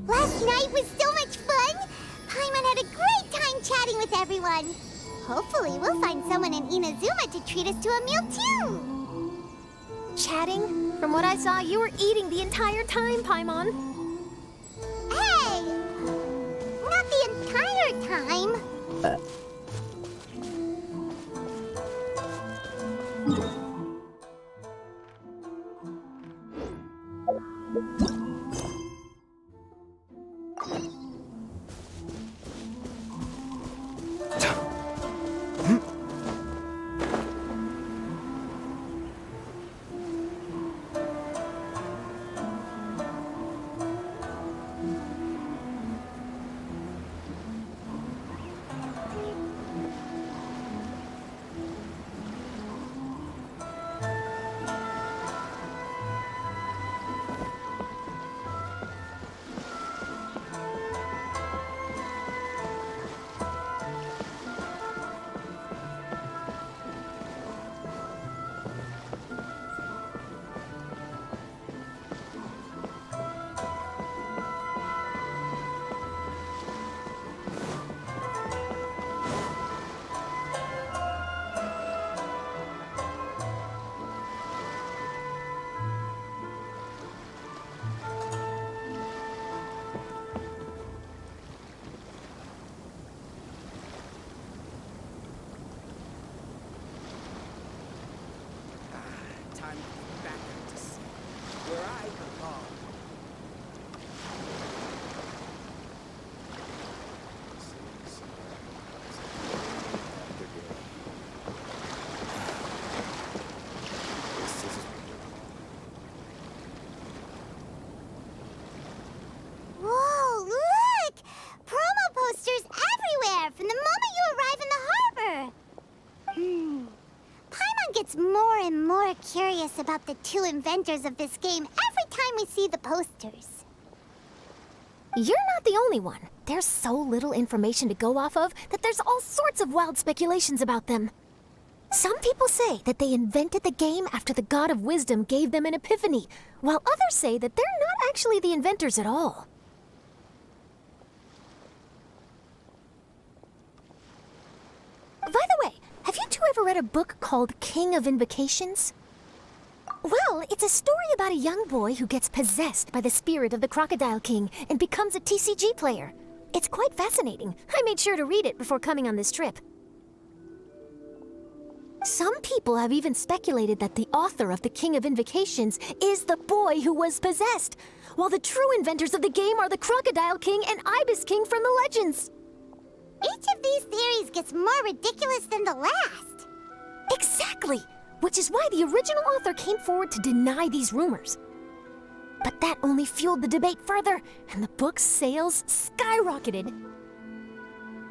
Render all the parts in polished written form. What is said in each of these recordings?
Last night was so much fun! Paimon had a great time chatting with everyone. Hopefully we'll find someone in Inazuma to treat us to a meal too! Chatting? From what I saw, you were eating the entire time, Paimon. Hey! Not the entire time! Curious about the two inventors of this game every time we see the posters. You're not the only one. There's so little information to go off of that there's all sorts of wild speculations about them. Some people say that they invented the game after the God of Wisdom gave them an epiphany, while others say that they're not actually the inventors at all. By the way, have you two ever read a book called King of Invocations? Well, it's a story about a young boy who gets possessed by the spirit of the Crocodile King and becomes a TCG player. It's quite fascinating. I made sure to read it before coming on this trip. Some people have even speculated that the author of the King of Invocations is the boy who was possessed, while the true inventors of the game are the Crocodile King and Ibis King from the legends. Each of these theories gets more ridiculous than the last. Exactly! Which is why the original author came forward to deny these rumors. But that only fueled the debate further, and the book's sales skyrocketed.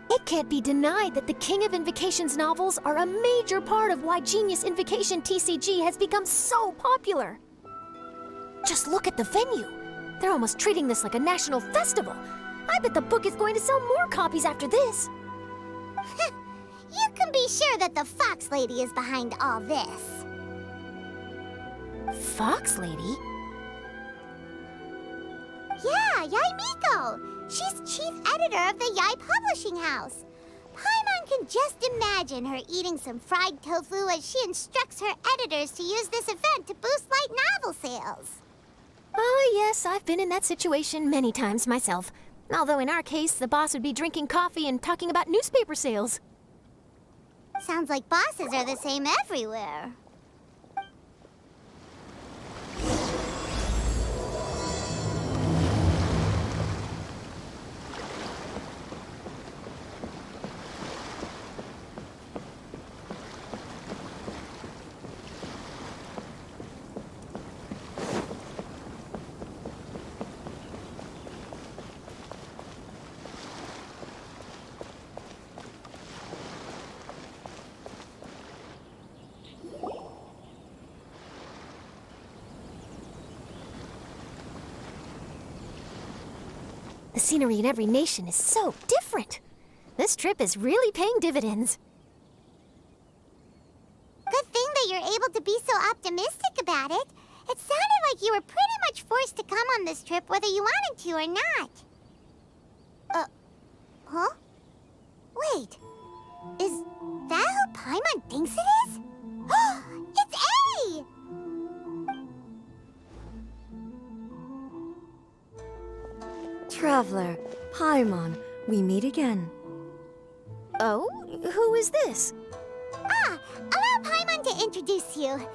It can't be denied that the King of Invocations novels are a major part of why Genius Invocation TCG has become so popular. Just look at the venue. They're almost treating this like a national festival. I bet the book is going to sell more copies after this. You can be sure that the Fox Lady is behind all this. Fox Lady? Yeah, Yai Miko. She's chief editor of the Yai Publishing House. Paimon can just imagine her eating some fried tofu as she instructs her editors to use this event to boost light novel sales. Oh, yes, I've been in that situation many times myself. Although in our case, the boss would be drinking coffee and talking about newspaper sales. Sounds like bosses are the same everywhere. The scenery in every nation is so different. This trip is really paying dividends. Good thing that you're able to be so optimistic about it. It sounded like you were pretty much forced to come on this trip whether you wanted to or not. Huh? Wait. Is that who Paimon thinks it is? It's A! Traveler, Paimon, we meet again. Oh? Who is this? Allow Paimon to introduce you.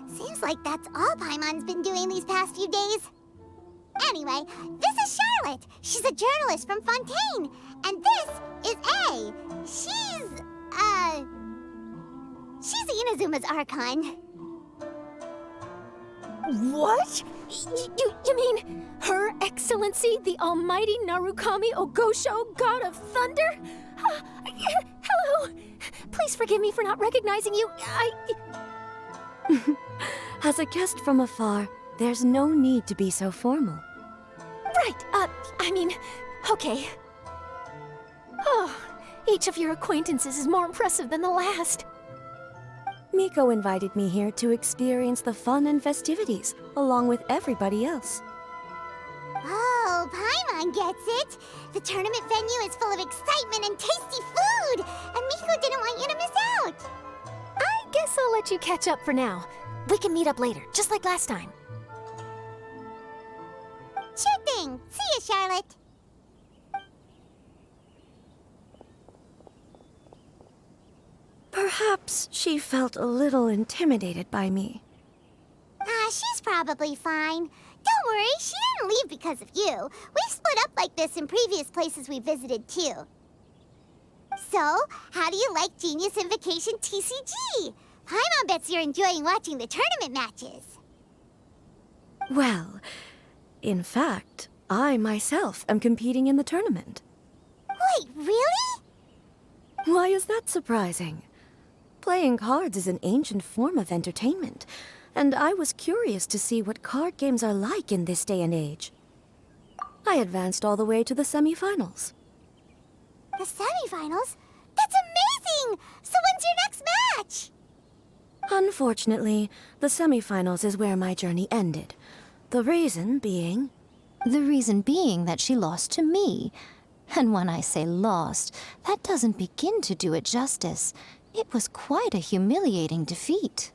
Seems like that's all Paimon's been doing these past few days. Anyway, this is Charlotte. She's a journalist from Fontaine. And this is A. She's Inazuma's Archon. What? You mean Her Excellency, the Almighty Narukami Ogosho, God of Thunder? Hello. Please forgive me for not recognizing you. As a guest from afar, there's no need to be so formal. Right, okay. Oh, each of your acquaintances is more impressive than the last. Miko invited me here to experience the fun and festivities, along with everybody else. Oh, Paimon gets it. The tournament venue is full of excitement and tasty food, and Miko didn't want you to miss out. I guess I'll let you catch up for now. We can meet up later, just like last time. Sure thing. See you, Charlotte. Perhaps she felt a little intimidated by me. She's probably fine. Don't worry, she didn't leave because of you. We've split up like this in previous places we visited, too. So, how do you like Genius Invocation TCG? Paimon bets you're enjoying watching the tournament matches. Well, in fact, I myself am competing in the tournament. Wait, really? Why is that surprising? Playing cards is an ancient form of entertainment, and I was curious to see what card games are like in this day and age. I advanced all the way to the semifinals. The semifinals? That's amazing! So when's your next match? Unfortunately, the semifinals is where my journey ended. The reason being... The reason being that she lost to me. And when I say lost, that doesn't begin to do it justice. It was quite a humiliating defeat.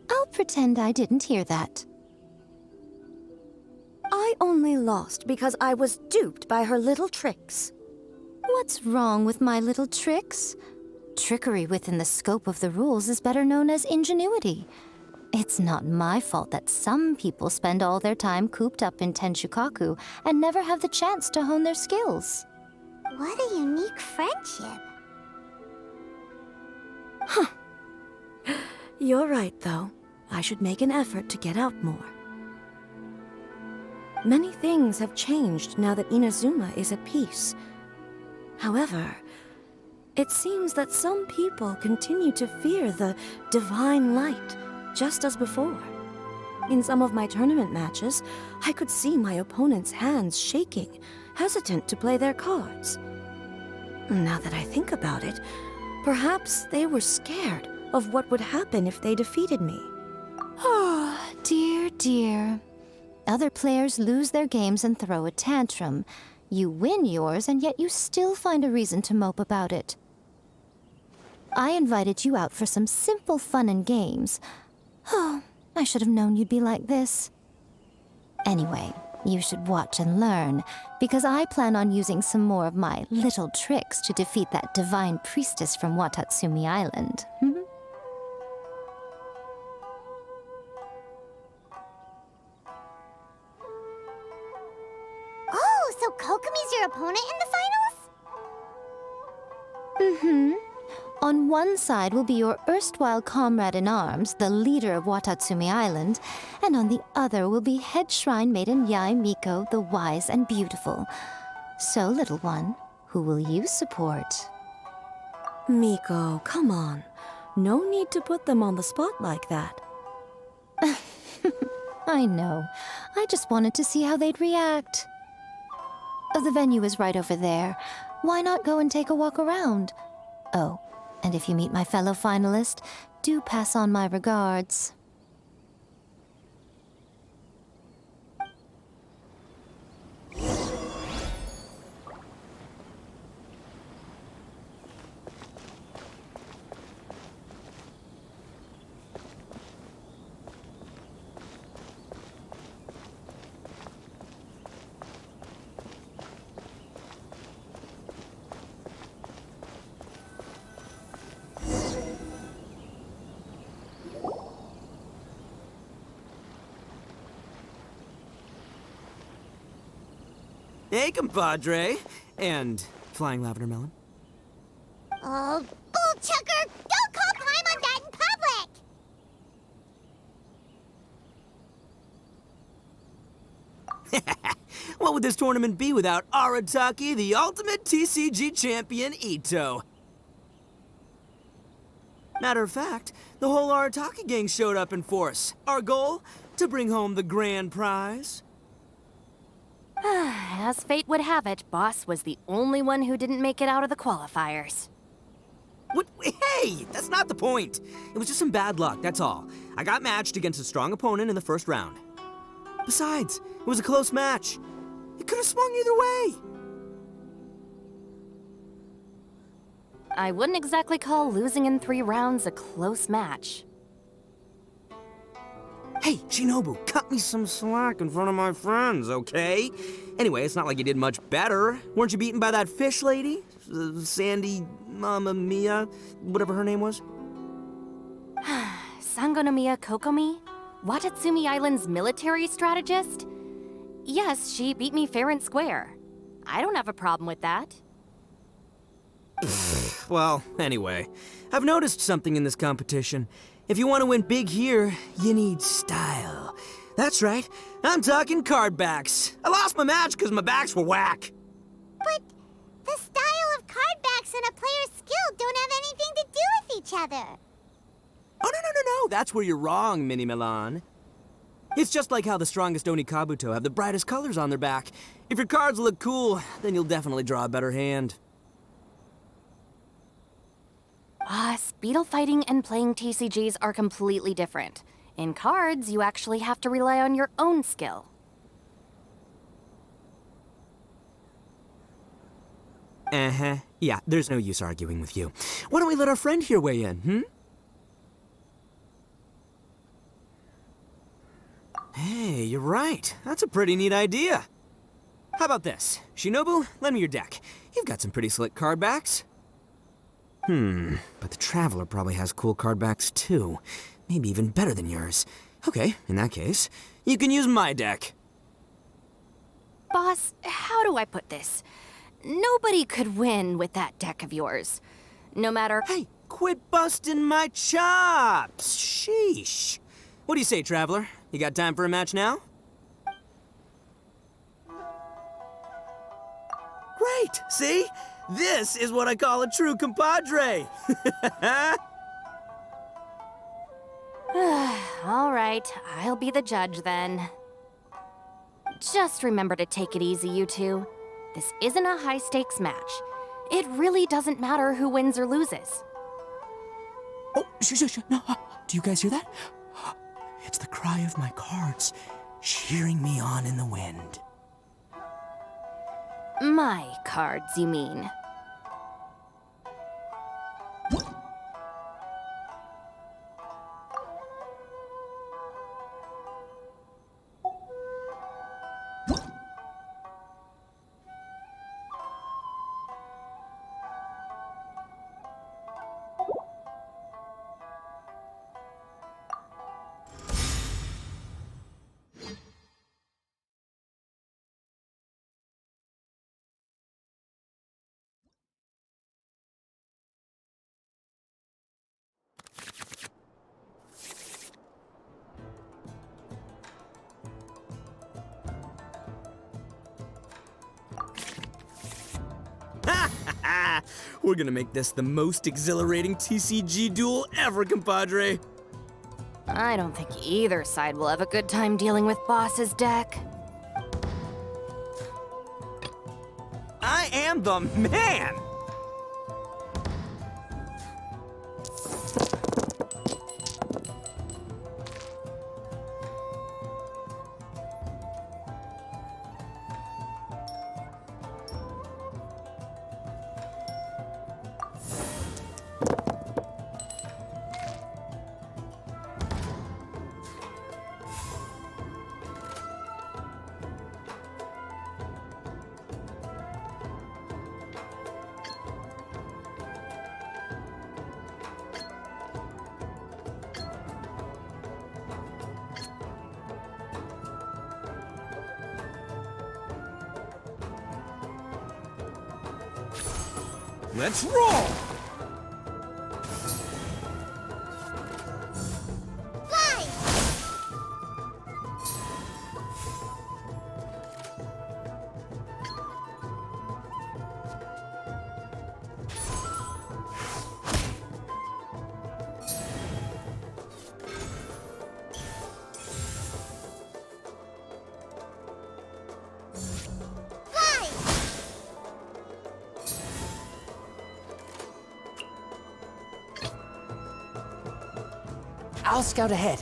I'll pretend I didn't hear that. I only lost because I was duped by her little tricks. What's wrong with my little tricks? Trickery within the scope of the rules is better known as ingenuity. It's not my fault that some people spend all their time cooped up in Tenshukaku and never have the chance to hone their skills. What a unique friendship. You're right, though. I should make an effort to get out more. Many things have changed now that Inazuma is at peace. However, it seems that some people continue to fear the divine light, just as before. In some of my tournament matches, I could see my opponent's hands shaking, hesitant to play their cards. Now that I think about it, perhaps they were scared of what would happen if they defeated me. Oh, dear, dear. Other players lose their games and throw a tantrum. You win yours, and yet you still find a reason to mope about it. I invited you out for some simple fun and games. Oh, I should have known you'd be like this. Anyway, you should watch and learn, because I plan on using some more of my little tricks to defeat that divine priestess from Watatsumi Island. Oh, so Kokomi's your opponent in the finals? On one side will be your erstwhile comrade-in-arms, the leader of Watatsumi Island, and on the other will be head shrine maiden Yae Miko, the wise and beautiful. So, little one, who will you support? Miko, come on. No need to put them on the spot like that. I know. I just wanted to see how they'd react. Oh, the venue is right over there. Why not go and take a walk around? Oh, and if you meet my fellow finalist, do pass on my regards. Hey, compadre. And flying lavender melon. Oh, bull chucker! Don't call Paimon that in public! What would this tournament be without Arataki, the ultimate TCG champion, Ito? Matter of fact, the whole Arataki gang showed up in force. Our goal? To bring home the grand prize. As fate would have it, Boss was the only one who didn't make it out of the qualifiers. What? Hey, that's not the point. It was just some bad luck, that's all. I got matched against a strong opponent in the first round. Besides, it was a close match. It could have swung either way. I wouldn't exactly call losing in 3 rounds a close match. Hey, Shinobu, cut me some slack in front of my friends, okay? Anyway, it's not like you did much better. Weren't you beaten by that fish lady? Sandy Mamma Mia, whatever her name was? Sangonomiya Kokomi? Watatsumi Island's military strategist? Yes, she beat me fair and square. I don't have a problem with that. Well, anyway, I've noticed something in this competition. If you want to win big here, you need style. That's right, I'm talking card backs. I lost my match because my backs were whack. But the style of card backs and a player's skill don't have anything to do with each other. Oh, no, that's where you're wrong, Mini Milan. It's just like how the strongest Oni Kabuto have the brightest colors on their back. If your cards look cool, then you'll definitely draw a better hand. Speedle fighting and playing TCGs are completely different. In cards, you actually have to rely on your own skill. Uh-huh. Yeah, there's no use arguing with you. Why don't we let our friend here weigh in, Hey, you're right. That's a pretty neat idea. How about this? Shinobu, lend me your deck. You've got some pretty slick card backs. But the Traveler probably has cool card backs too. Maybe even better than yours. Okay, in that case, you can use my deck. Boss, how do I put this? Nobody could win with that deck of yours. No matter. Hey, quit busting my chops! Sheesh. What do you say, Traveler? You got time for a match now? Great! See? This is what I call a true compadre! All right, I'll be the judge then. Just remember to take it easy, you two. This isn't a high-stakes match. It really doesn't matter who wins or loses. Oh, shh. No, do you guys hear that? It's the cry of my cards, cheering me on in the wind. My cards, you mean? We're gonna make this the most exhilarating TCG duel ever, compadre. I don't think either side will have a good time dealing with Boss's deck. I am the man! Let's roll! Fly! Fly! I'll scout ahead.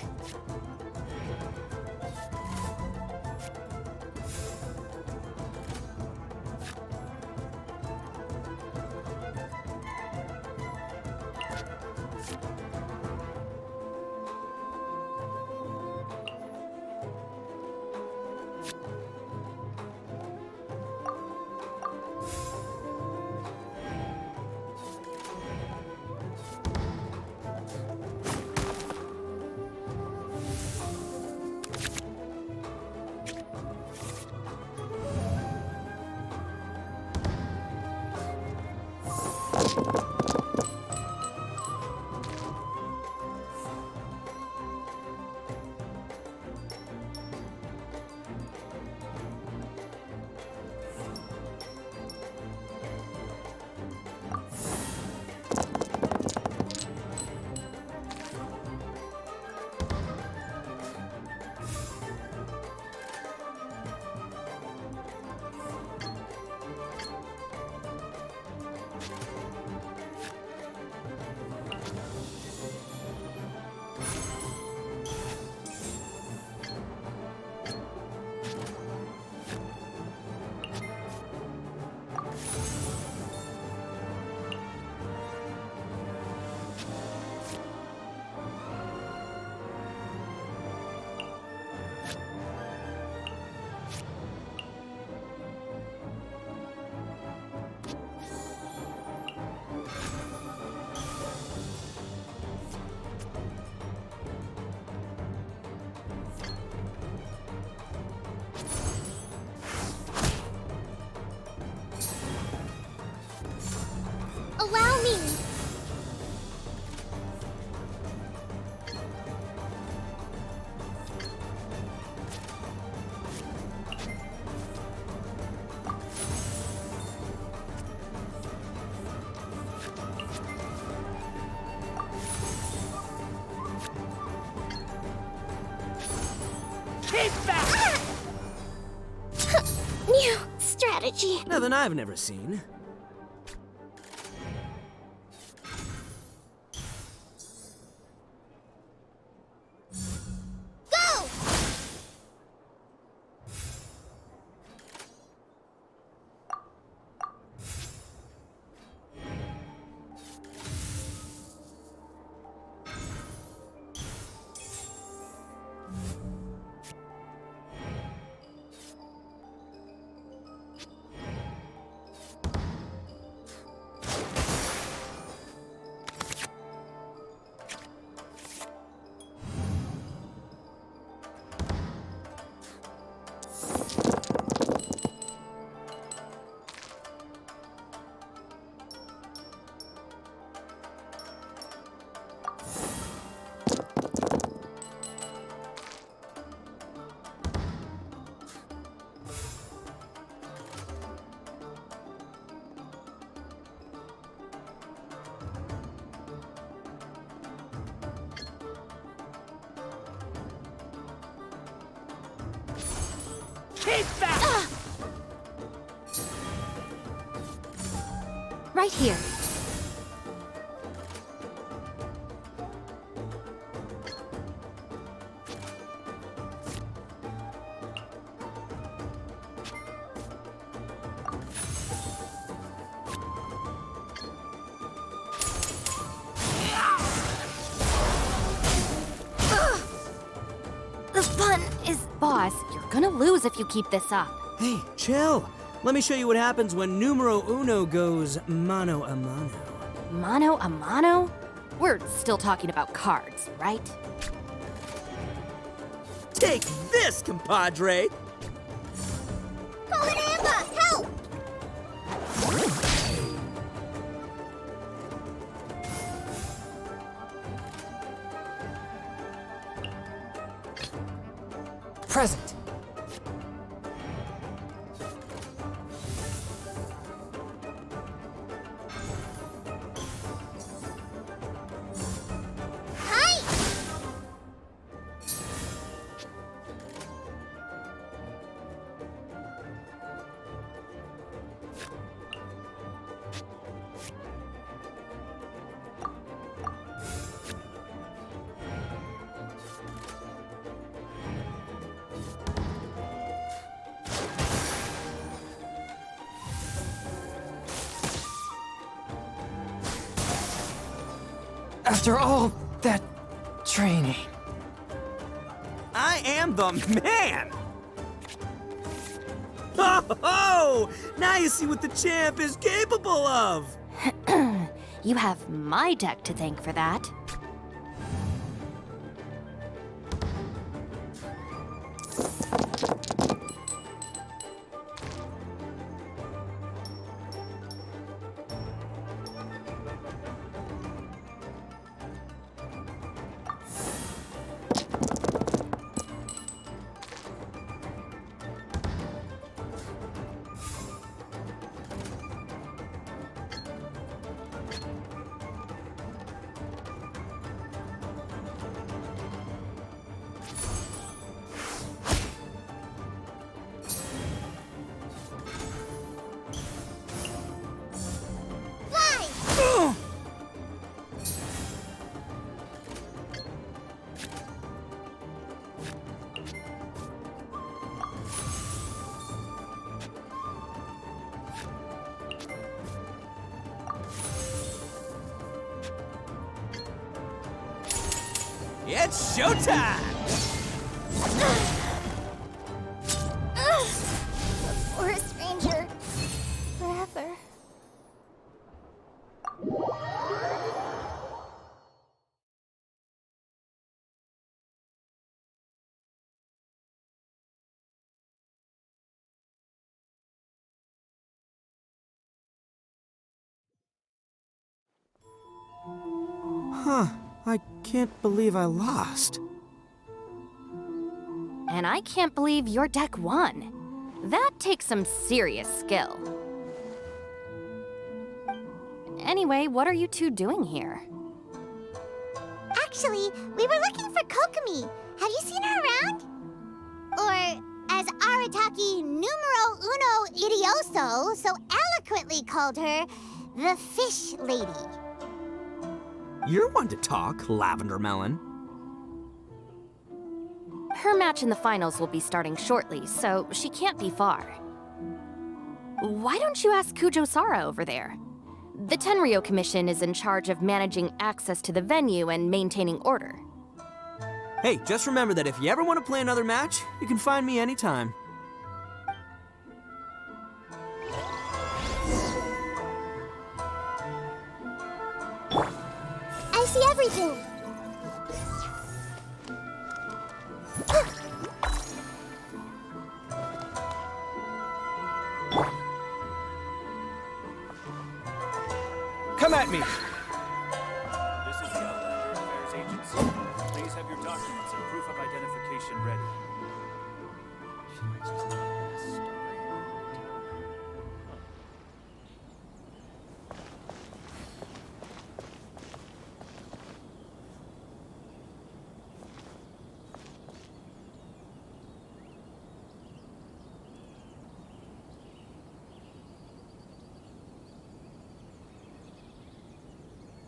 New strategy. Nothing I've never seen. Go! Right here. The fun is... Boss, you're gonna lose if you keep this up. Hey, chill. Let me show you what happens when numero uno goes mano a mano. Mano a mano? We're still talking about cards, right? Take this, compadre! Call an ambush! Help! Present. Hi! After all that training. I am the man! Oh! Now you see what the champ is capable of! You have my deck to thank for that. Fly! It's showtime! The forest ranger. Forever. Huh, I can't believe I lost. And I can't believe your deck won. That takes some serious skill. Anyway, what are you two doing here? Actually, we were looking for Kokomi. Have you seen her around? Or, as Arataki numero uno idioso so eloquently called her, the Fish Lady. You're one to talk, Lavender Melon. Her match in the finals will be starting shortly, so she can't be far. Why don't you ask Kujo-Sara over there? The Tenryo Commission is in charge of managing access to the venue and maintaining order. Hey, just remember that if you ever want to play another match, you can find me anytime. I see everything. Come at me! This is the Outlander Affairs Agency. Please have your documents and proof of identification ready.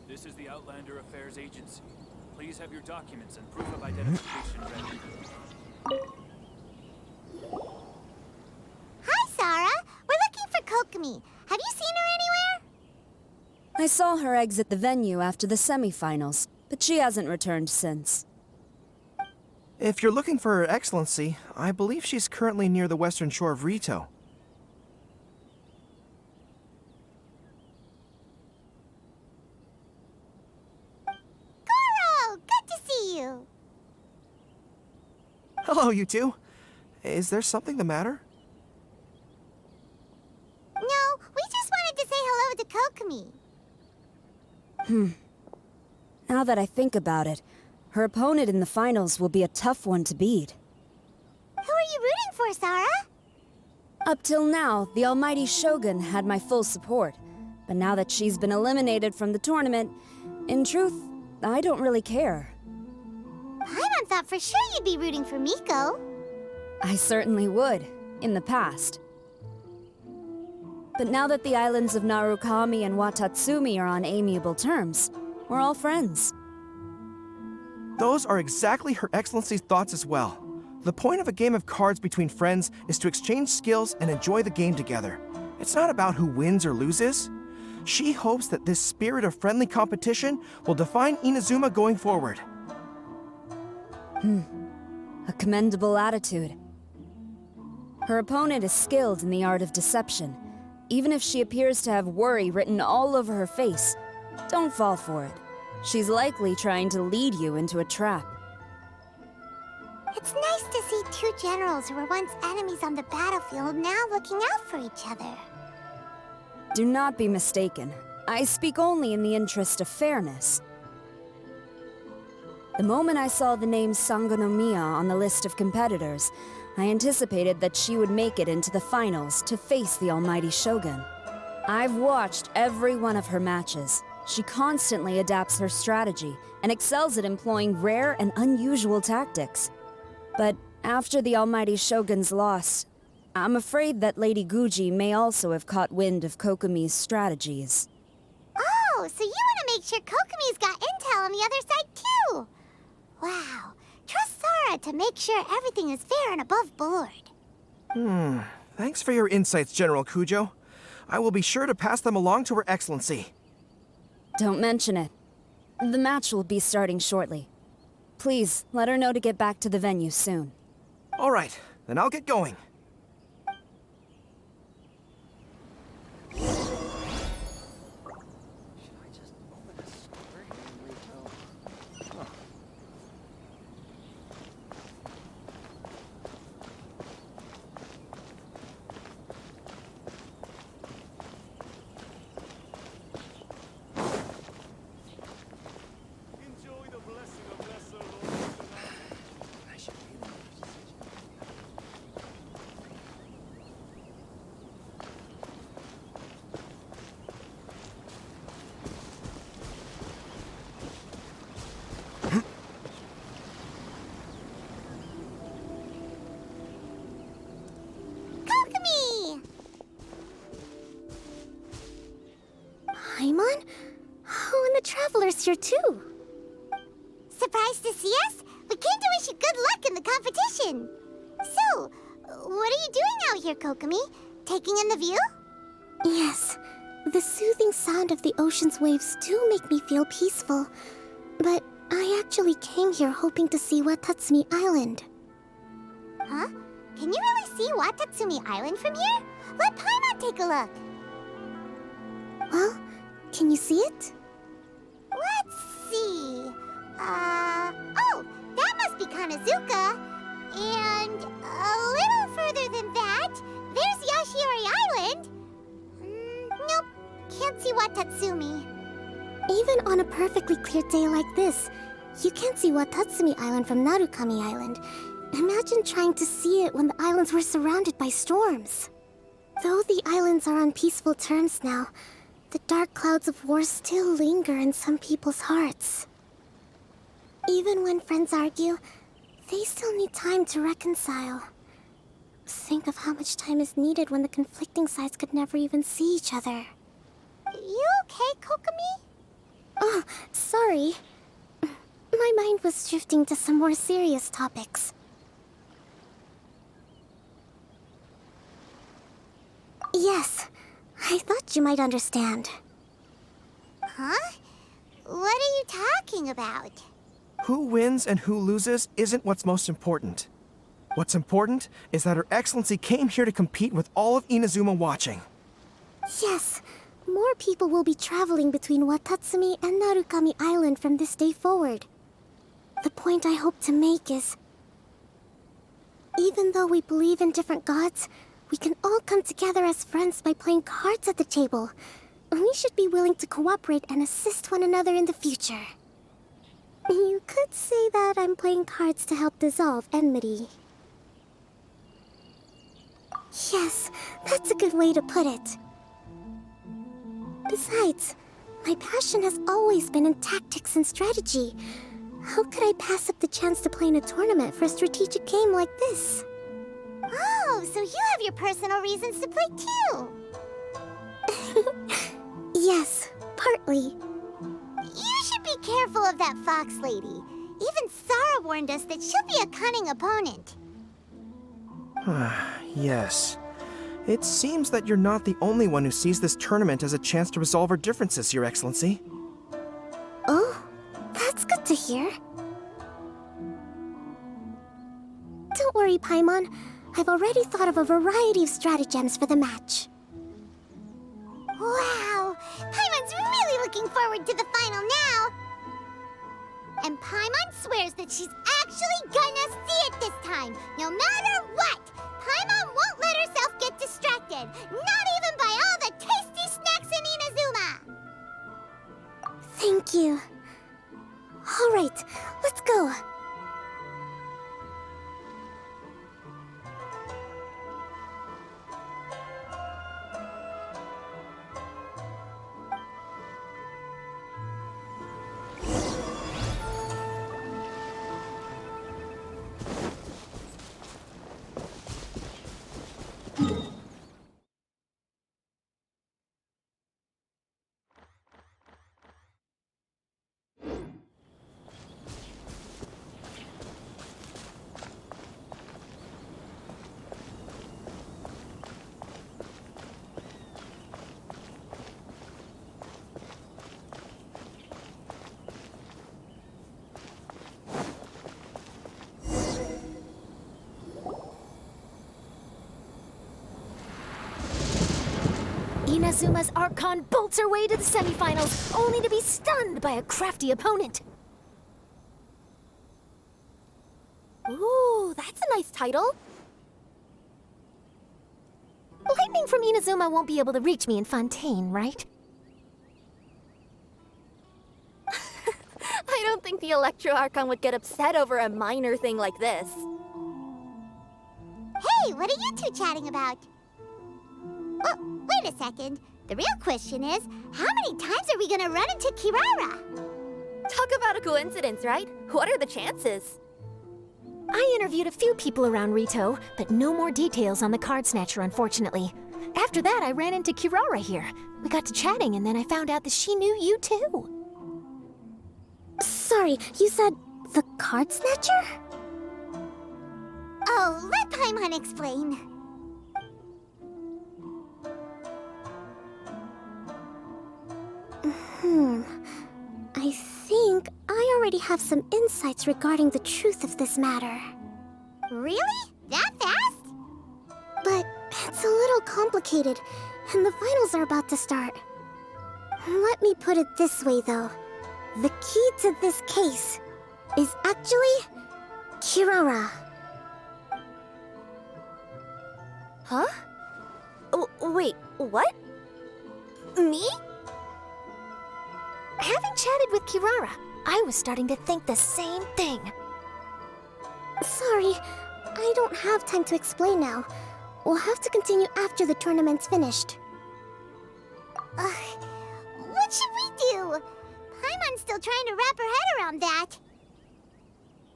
This is the Outlander Affairs Agency. Please have your documents and proof of identification ready. Hi, Sarah. We're looking for Kokomi. Have you seen her anywhere? I saw her exit the venue after the semifinals, but she hasn't returned since. If you're looking for Her Excellency, I believe she's currently near the western shore of Rito. Goro, good to see you. Hello, you two. Is there something the matter? No, we just wanted to say hello to Kokomi. Now that I think about it, her opponent in the finals will be a tough one to beat. Who are you rooting for, Sarah? Up till now, the almighty Shogun had my full support. But now that she's been eliminated from the tournament, in truth, I don't really care. Paimon thought for sure you'd be rooting for Miko. I certainly would, in the past. But now that the islands of Narukami and Watatsumi are on amiable terms, we're all friends. Those are exactly Her Excellency's thoughts as well. The point of a game of cards between friends is to exchange skills and enjoy the game together. It's not about who wins or loses. She hopes that this spirit of friendly competition will define Inazuma going forward. A commendable attitude. Her opponent is skilled in the art of deception. Even if she appears to have worry written all over her face, don't fall for it. She's likely trying to lead you into a trap. It's nice to see two generals who were once enemies on the battlefield now looking out for each other. Do not be mistaken. I speak only in the interest of fairness. The moment I saw the name Sangonomiya on the list of competitors, I anticipated that she would make it into the finals to face the almighty Shogun. I've watched every one of her matches. She constantly adapts her strategy and excels at employing rare and unusual tactics. But after the almighty Shogun's loss, I'm afraid that Lady Guji may also have caught wind of Kokomi's strategies. Oh, so you want to make sure Kokomi's got intel on the other side too? Wow. Trust Sarah to make sure everything is fair and above board. Thanks for your insights, General Kujo. I will be sure to pass them along to Her Excellency. Don't mention it. The match will be starting shortly. Please, let her know to get back to the venue soon. All right, then I'll get going. here too. Surprised to see us? We came to wish you good luck in the competition. So, what are you doing out here, Kokomi? Taking in the view? Yes. The soothing sound of the ocean's waves do make me feel peaceful. But I actually came here hoping to see Watatsumi Island. Huh? Can you really see Watatsumi Island from here? Let Paimon take a look. Well, can you see it? Let's see. Oh, that must be Kanazuka. And a little further than that, there's Yashiori Island. Nope, can't see Watatsumi. Even on a perfectly clear day like this, you can't see Watatsumi Island from Narukami Island. Imagine trying to see it when the islands were surrounded by storms. Though the islands are on peaceful terms now, the dark clouds of war still linger in some people's hearts. Even when friends argue, they still need time to reconcile. Think of how much time is needed when the conflicting sides could never even see each other. You okay, Kokomi? Oh, sorry. My mind was drifting to some more serious topics. Yes, I thought you might understand. Huh? What are you talking about? Who wins and who loses isn't what's most important. What's important is that Her Excellency came here to compete with all of Inazuma watching. Yes, more people will be traveling between Watatsumi and Narukami Island from this day forward. The point I hope to make is, even though we believe in different gods, we can all come together as friends by playing cards at the table. We should be willing to cooperate and assist one another in the future. You could say that I'm playing cards to help dissolve enmity. Yes, that's a good way to put it. Besides, my passion has always been in tactics and strategy. How could I pass up the chance to play in a tournament for a strategic game like this? Oh, so you have your personal reasons to play too. Yes, partly. You should be careful of that fox lady. Even Sarah warned us that she'll be a cunning opponent. Yes. It seems that you're not the only one who sees this tournament as a chance to resolve our differences, Your Excellency. Oh, that's good to hear. Don't worry, Paimon. I've already thought of a variety of stratagems for the match. Wow! Paimon's really looking forward to the final now! And Paimon swears that she's actually gonna see it this time, no matter what! Paimon won't let herself get distracted, not even by all the tasty snacks in Inazuma! Thank you. All right, let's go. Inazuma's Archon bolts her way to the semifinals, only to be stunned by a crafty opponent. Ooh, that's a nice title. Lightning from Inazuma won't be able to reach me in Fontaine, right? I don't think the Electro Archon would get upset over a minor thing like this. Hey, what are you two chatting about? Oh, wait a second. The real question is, how many times are we gonna run into Kirara? Talk about a coincidence, right? What are the chances? I interviewed a few people around Rito, but no more details on the card snatcher, unfortunately. After that, I ran into Kirara here. We got to chatting, and then I found out that she knew you too. Sorry, you said the card snatcher? Oh, let Paimon explain. I think I already have some insights regarding the truth of this matter. Really? That fast? But it's a little complicated, and the finals are about to start. Let me put it this way, though. The key to this case is actually Kirara. Huh? Wait, what? Me? Having chatted with Kirara, I was starting to think the same thing. Sorry, I don't have time to explain now. We'll have to continue after the tournament's finished. What should we do? Paimon's still trying to wrap her head around that.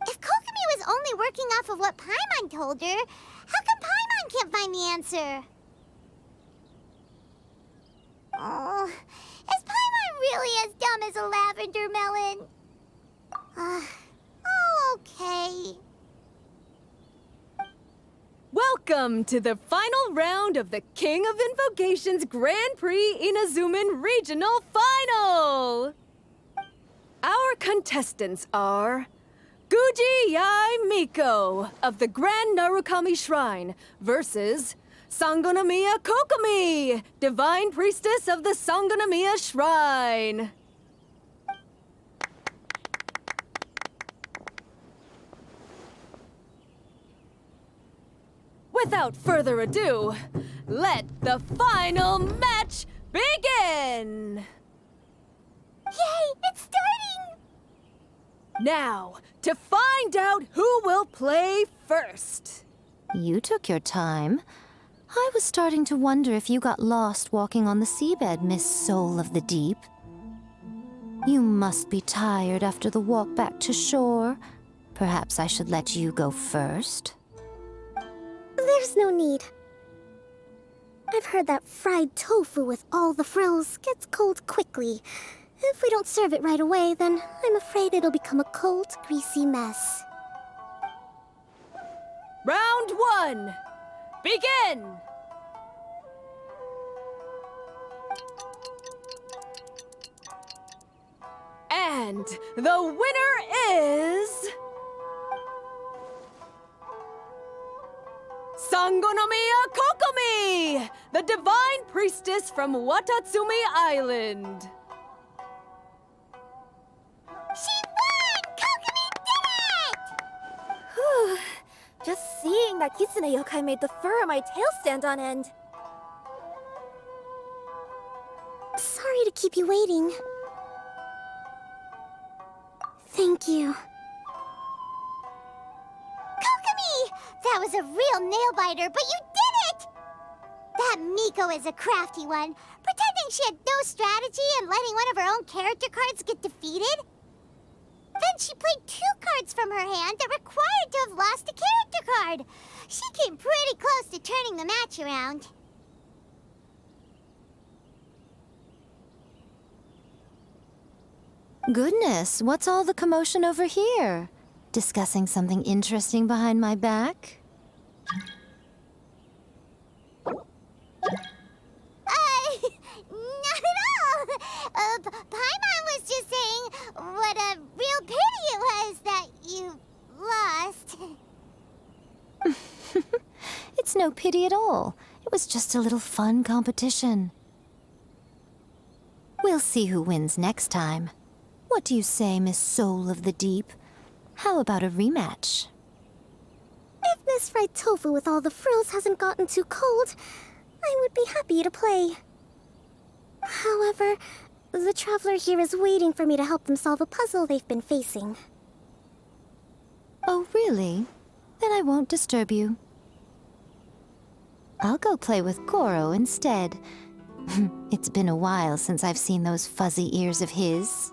If Kokomi was only working off of what Paimon told her, how come Paimon can't find the answer? Oh, is Paimon really as dumb as a lavender melon? Oh, okay. Welcome to the final round of the King of Invocations Grand Prix Inazuman Regional Final! Our contestants are Guji Yai Miko of the Grand Narukami Shrine versus Sangonomiya Kokomi, Divine Priestess of the Sangonomiya Shrine. Without further ado, let the final match begin! Yay, it's starting! Now, to find out who will play first. You took your time. I was starting to wonder if you got lost walking on the seabed, Miss Soul of the Deep. You must be tired after the walk back to shore. Perhaps I should let you go first. There's no need. I've heard that fried tofu with all the frills gets cold quickly. If we don't serve it right away, then I'm afraid it'll become a cold, greasy mess. Round one, begin! And the winner is... Sangonomiya Kokomi, the Divine Priestess from Watatsumi Island. She won! Kokomi did it! Whew. Just seeing that Kitsune yokai made the fur on my tail stand on end. Sorry to keep you waiting. Thank you. Kokomi! That was a real nail-biter, but you did it! That Miko is a crafty one, pretending she had no strategy and letting one of her own character cards get defeated. Then she played 2 cards from her hand that required to have lost a character card. She came pretty close to turning the match around. Goodness, what's all the commotion over here? Discussing something interesting behind my back? Not at all. Paimon was just saying what a real pity it was that you lost. It's no pity at all. It was just a little fun competition. We'll see who wins next time. What do you say, Miss Soul of the Deep? How about a rematch? If Miss Fried Tofu with all the frills hasn't gotten too cold, I would be happy to play. However, the traveler here is waiting for me to help them solve a puzzle they've been facing. Oh, really? Then I won't disturb you. I'll go play with Goro instead. It's been a while since I've seen those fuzzy ears of his.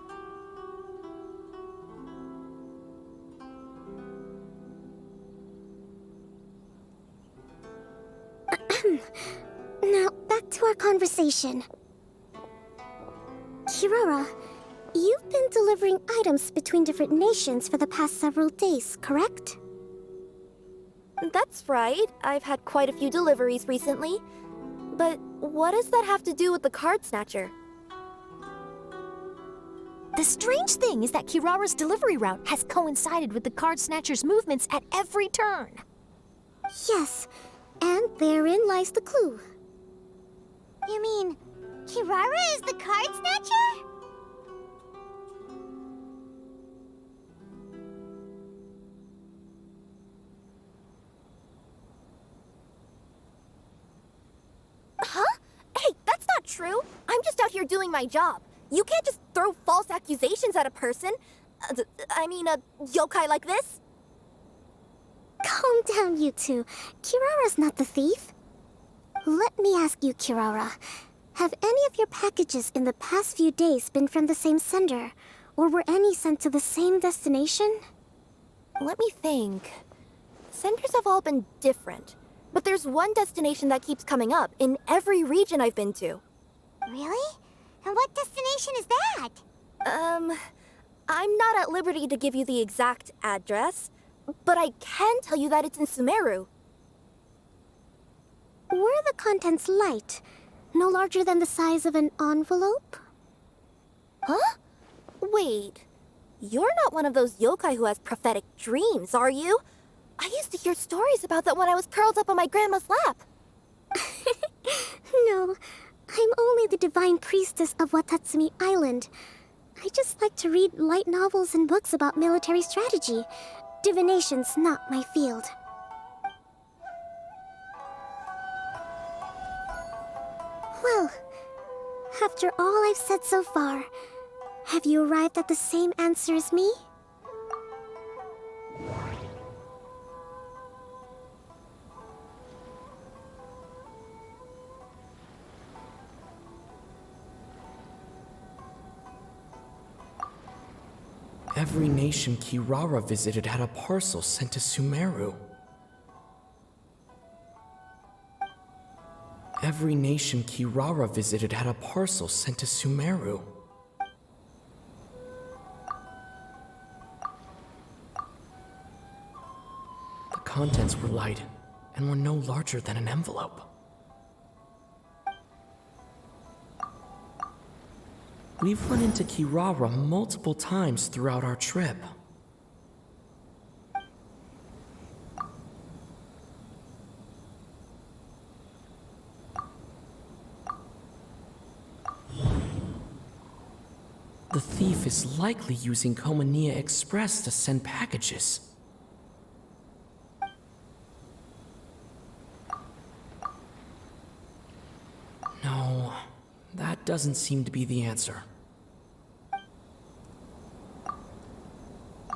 Now, back to our conversation. Kirara, You've been delivering items between different nations for the past several days, correct? That's right. I've had quite a few deliveries recently. But what does that have to do with the card snatcher? The strange thing is that Kirara's delivery route has coincided with the card snatcher's movements at every turn. Yes, and therein lies the clue. You mean, Kirara is the card snatcher? Huh? Hey, that's not true. I'm just out here doing my job. You can't just throw false accusations at a person. I mean, a yokai like this. Calm down, you two. Kirara's not the thief. Let me ask you, Kirara. Have any of your packages in the past few days been from the same sender? Or were any sent to the same destination? Let me think. Senders have all been different. But there's one destination that keeps coming up in every region I've been to. Really? And what destination is that? I'm not at liberty to give you the exact address, but I can tell you that it's in Sumeru. Were the contents light? No larger than the size of an envelope? Huh? Wait. You're not one of those yokai who has prophetic dreams, are you? I used to hear stories about that when I was curled up on my grandma's lap. No, I'm only the divine priestess of Watatsumi Island. I just like to read light novels and books about military strategy. Divination's not my field. Well, after all I've said so far, have you arrived at the same answer as me? Every nation Kirara visited had a parcel sent to Sumeru. Every nation Kirara visited had a parcel sent to Sumeru. The contents were light and were no larger than an envelope. We've run into Kirara multiple times throughout our trip. The thief is likely using Komania Express to send packages. No, that doesn't seem to be the answer.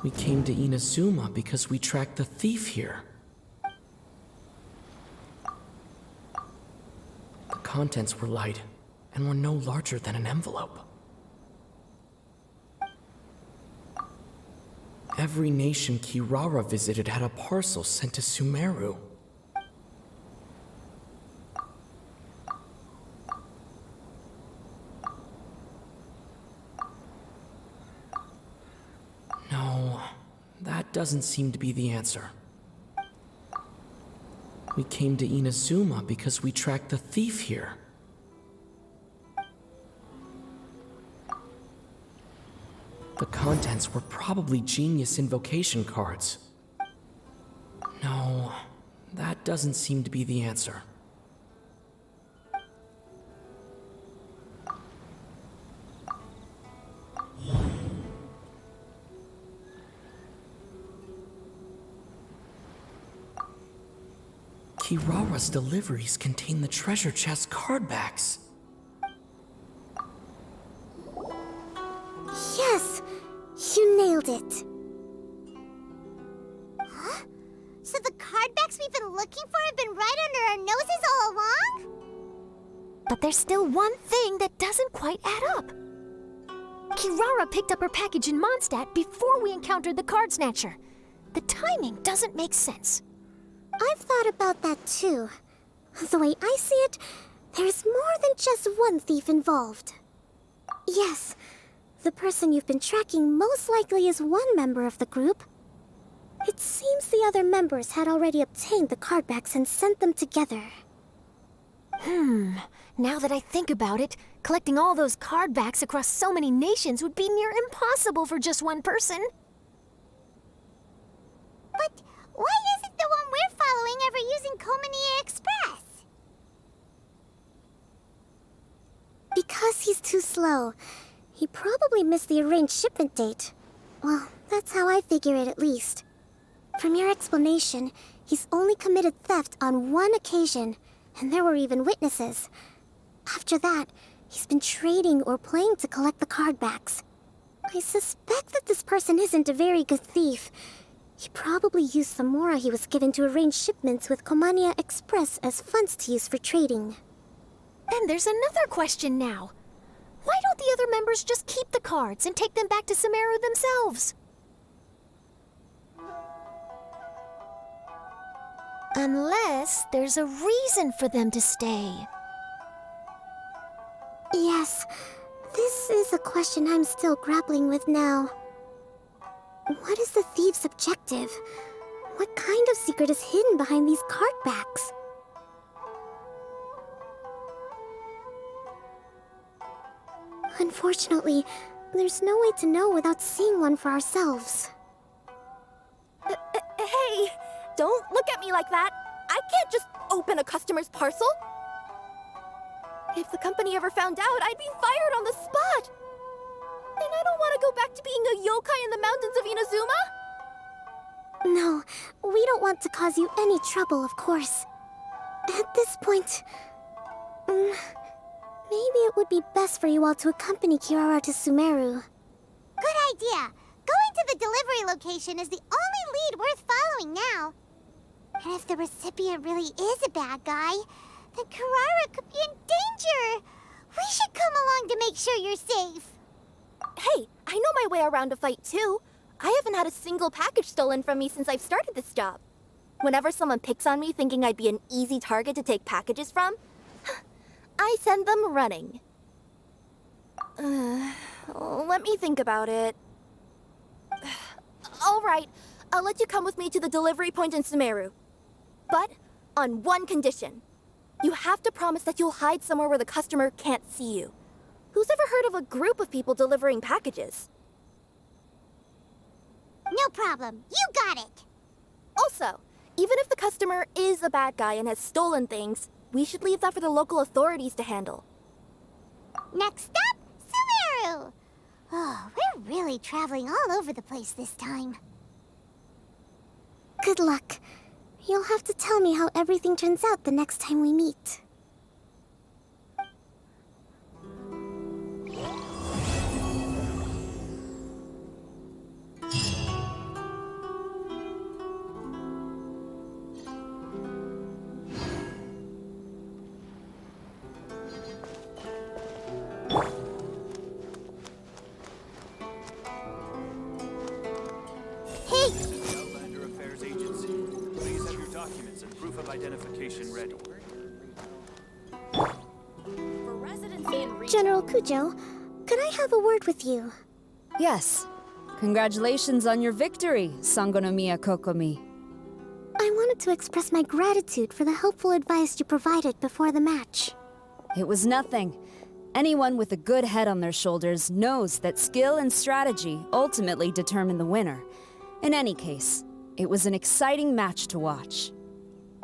We came to Inazuma because we tracked the thief here. The contents were light and were no larger than an envelope. Every nation Kirara visited had a parcel sent to Sumeru. No, that doesn't seem to be the answer. We came to Inazuma because we tracked the thief here. The contents were probably genius invocation cards. No, that doesn't seem to be the answer. Kirara's deliveries contain the treasure chest card backs. Yes! You nailed it. Huh? So the card backs we've been looking for have been right under our noses all along? But there's still one thing that doesn't quite add up. Kirara picked up her package in Mondstadt before we encountered the card snatcher. The timing doesn't make sense. I've thought about that too. The way I see it, there's more than just one thief involved. Yes, the person you've been tracking most likely is one member of the group. It seems the other members had already obtained the card backs and sent them together. Now that I think about it, collecting all those card backs across so many nations would be near impossible for just one person. But why isn't the one we're following ever using Komania Express? Because he's too slow. He probably missed the arranged shipment date. Well, that's how I figure it at least. From your explanation, he's only committed theft on one occasion, and there were even witnesses. After that, he's been trading or playing to collect the card backs. I suspect that this person isn't a very good thief. He probably used the mora he was given to arrange shipments with Komania Express as funds to use for trading. Then there's another question now. Why don't the other members just keep the cards and take them back to Sumeru themselves? Unless there's a reason for them to stay. Yes, this is a question I'm still grappling with now. What is the thief's objective? What kind of secret is hidden behind these card backs? Unfortunately, there's no way to know without seeing one for ourselves. Hey, don't look at me like that. I can't just open a customer's parcel. If the company ever found out, I'd be fired on the spot. And I don't want to go back to being a yokai in the mountains of Inazuma. No, we don't want to cause you any trouble, of course. At this point, maybe it would be best for you all to accompany Kirara to Sumeru. Good idea. Going to the delivery location is the only lead worth following now. And if the recipient really is a bad guy, then Kirara could be in danger. We should come along to make sure you're safe. Hey, I know my way around a fight too. I haven't had a single package stolen from me since I've started this job. Whenever someone picks on me thinking I'd be an easy target to take packages from, I send them running. Let me think about it. All right, I'll let you come with me to the delivery point in Sumeru. But on one condition. You have to promise that you'll hide somewhere where the customer can't see you. Who's ever heard of a group of people delivering packages? No problem. You got it. Also, even if the customer is a bad guy and has stolen things, we should leave that for the local authorities to handle. Next up, Sumeru. Oh, we're really traveling all over the place this time. Good luck. You'll have to tell me how everything turns out the next time we meet. Identification ready. For residency in General Kujo, could I have a word with you? Yes. Congratulations on your victory, Sangonomiya Kokomi. I wanted to express my gratitude for the helpful advice you provided before the match. It was nothing. Anyone with a good head on their shoulders knows that skill and strategy ultimately determine the winner. In any case, it was an exciting match to watch.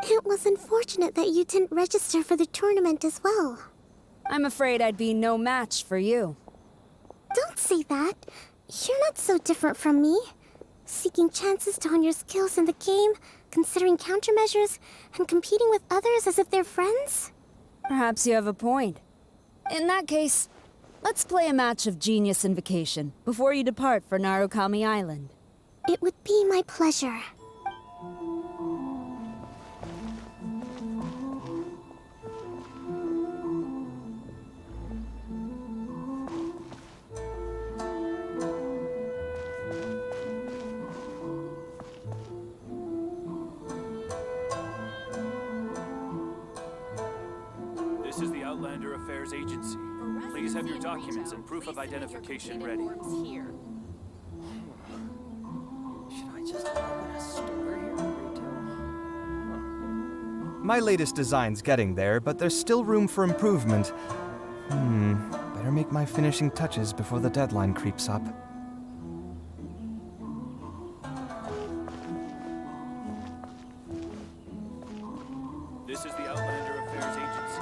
It was unfortunate that you didn't register for the tournament as well. I'm afraid I'd be no match for you. Don't say that. You're not so different from me. Seeking chances to hone your skills in the game, considering countermeasures, and competing with others as if they're friends? Perhaps you have a point. In that case, let's play a match of Genius Invocation before you depart for Narukami Island. It would be my pleasure. This is the Outlander Affairs Agency. Please have your documents and proof of identification ready. Should I just open a store here in retail? My latest design's getting there, but there's still room for improvement. Better make my finishing touches before the deadline creeps up. This is the Outlander Affairs Agency.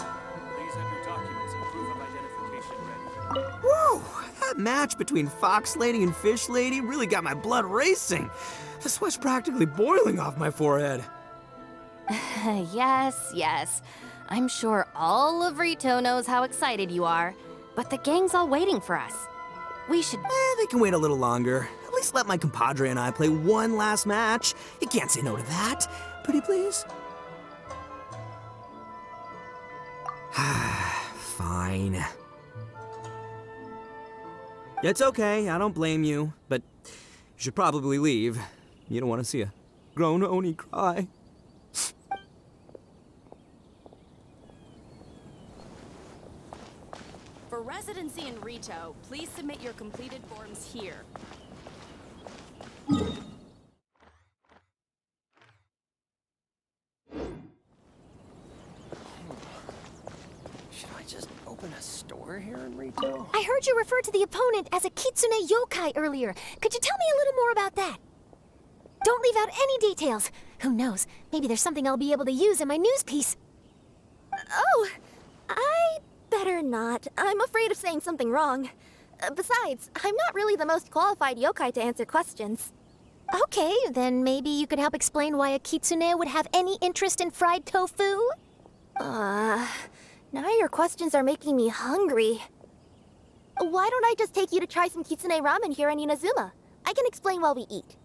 Please have your documents and proof of identification ready. Whoa! That match between Fox Lady and Fish Lady really got my blood racing. The sweat's practically boiling off my forehead. Yes. I'm sure all of Rito knows how excited you are, but the gang's all waiting for us. We should... They can wait a little longer. At least let my compadre and I play one last match. You can't say no to that. Pretty please? Fine. It's okay, I don't blame you, but you should probably leave. You don't want to see a grown Oni cry. For residency in Rito, please submit your completed forms here. Should I just open a store here in retail? I heard you refer to the opponent as a kitsune yokai earlier. Could you tell me a little more about that? Don't leave out any details. Who knows? Maybe there's something I'll be able to use in my news piece. Oh, I better not. I'm afraid of saying something wrong. Besides, I'm not really the most qualified yokai to answer questions. Okay, then maybe you could help explain why a kitsune would have any interest in fried tofu? Now your questions are making me hungry. Why don't I just take you to try some kitsune ramen here in Inazuma? I can explain while we eat.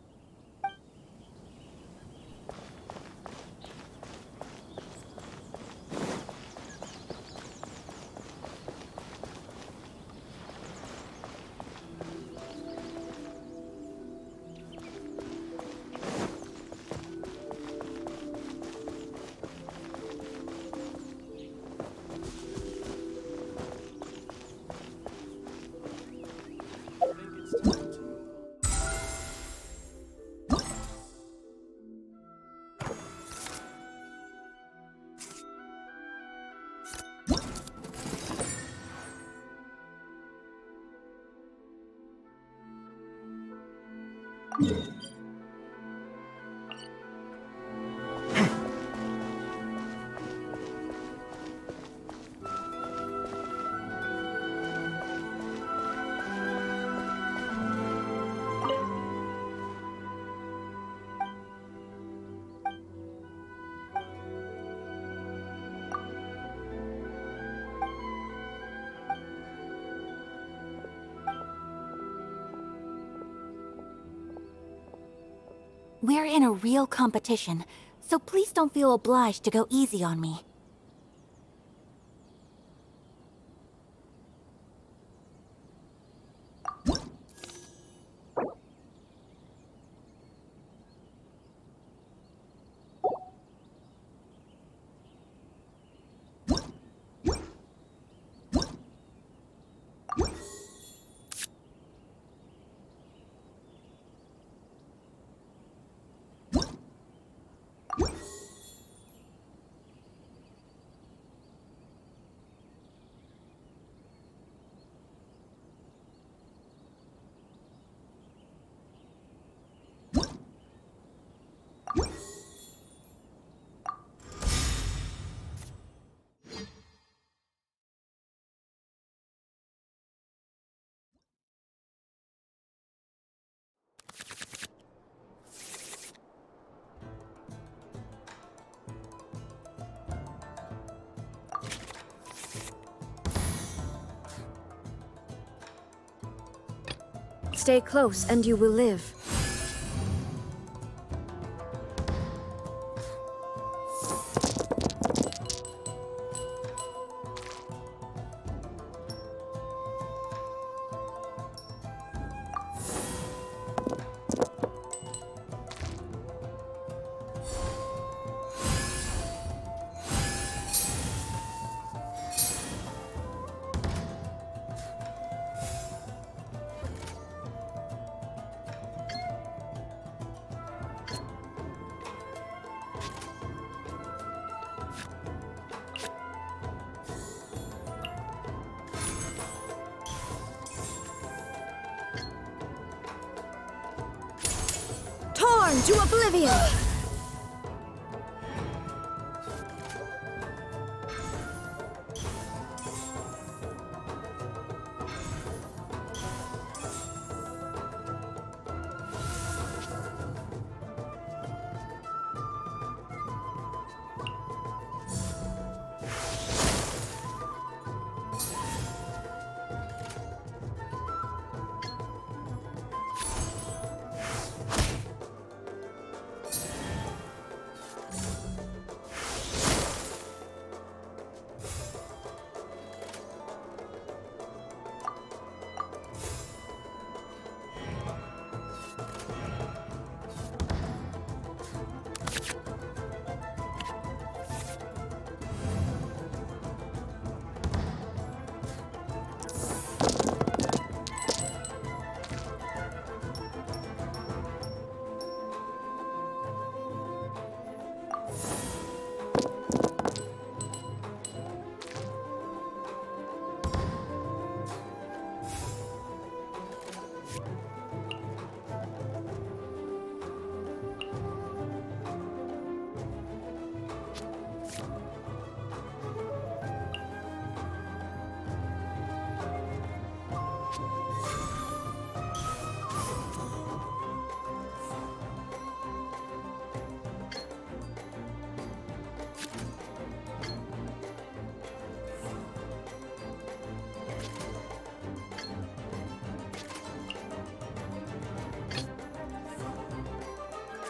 We're in a real competition, so please don't feel obliged to go easy on me. Stay close and you will live. into oblivion!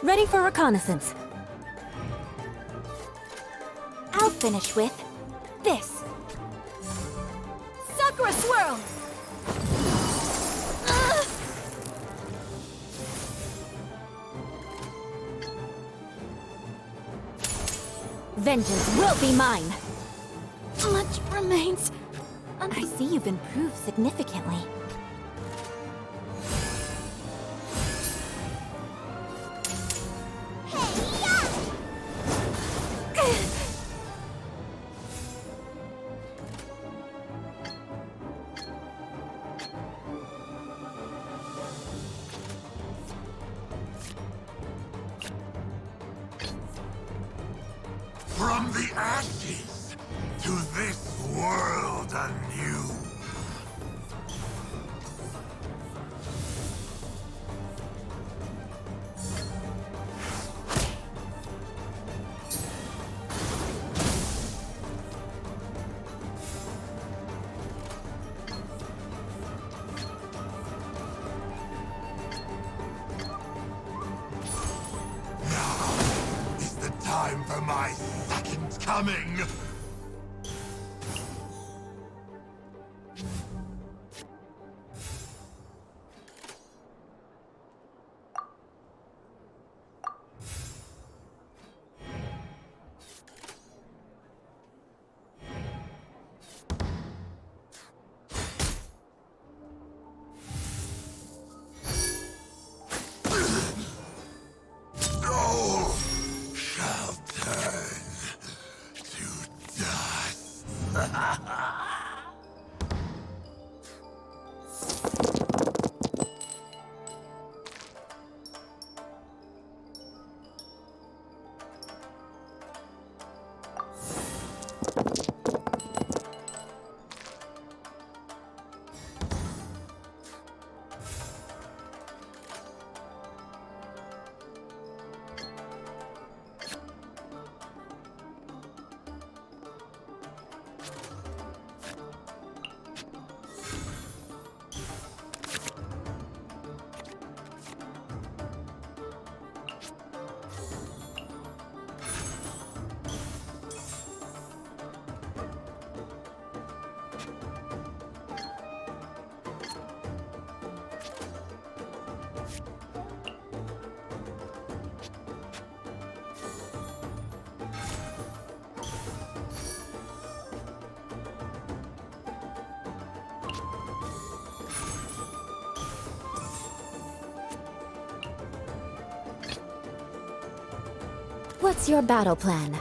Ready for reconnaissance. I'll finish with this. Sakura Swirl! Vengeance will be mine. Much remains. I see you've improved significantly. From the ashes to this world anew. Now is the time for my second coming. All shall turn to dust. What's your battle plan?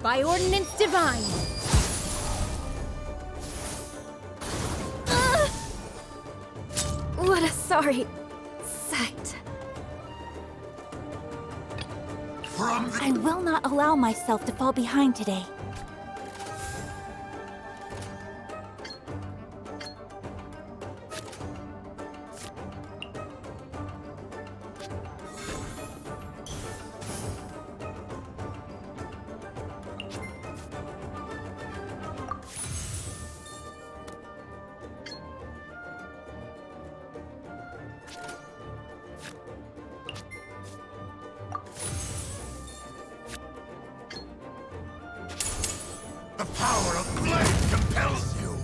By ordinance divine! Sorry. Sight. I will not allow myself to fall behind today. The power of flame compels you!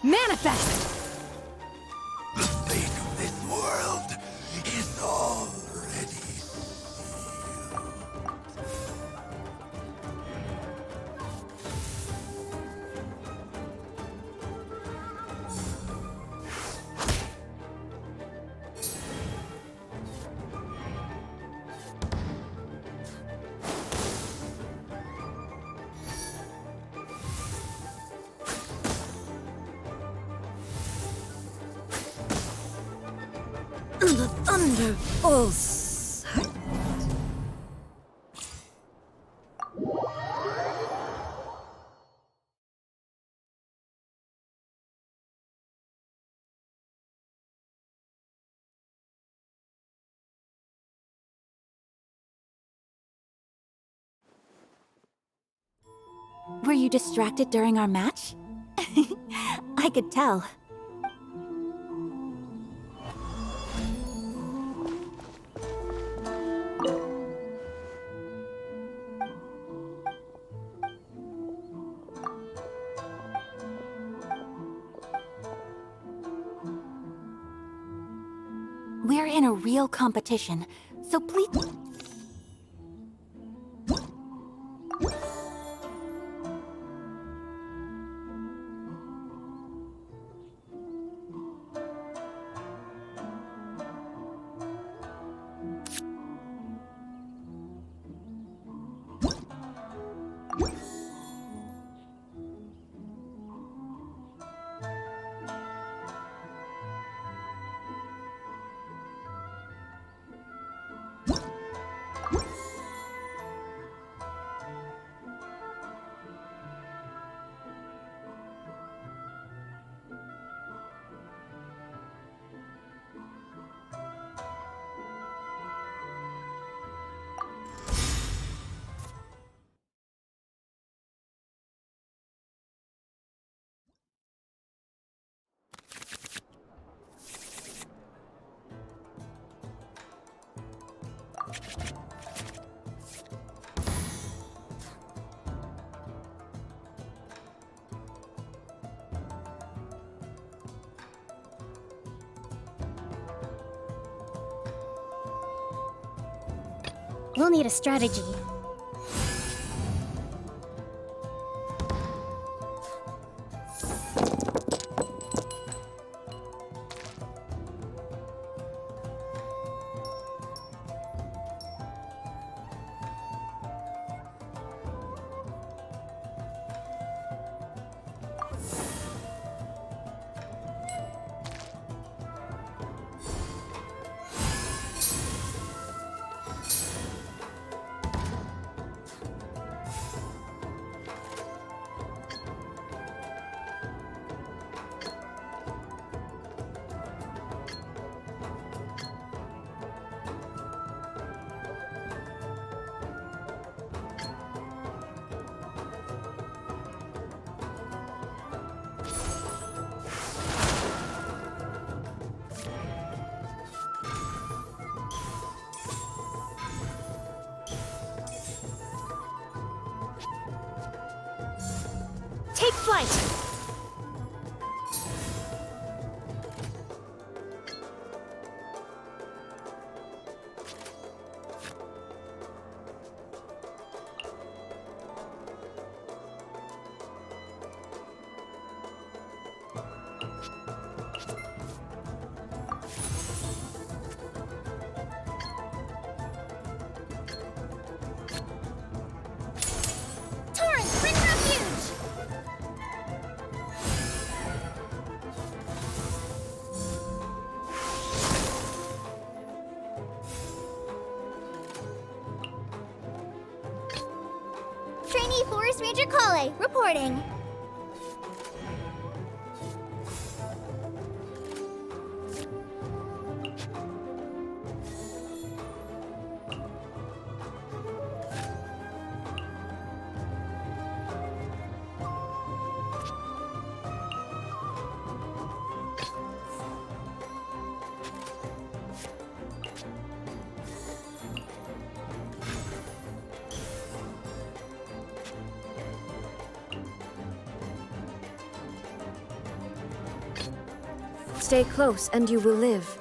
Manifest! The fate of this world is already sealed. The thunder falls. Were you distracted during our match? I could tell. We're in a real competition, so please... We'll need a strategy. Take flight! Torrent, bring refuge! Trainee Forest Ranger Kale, reporting. Stay close and you will live.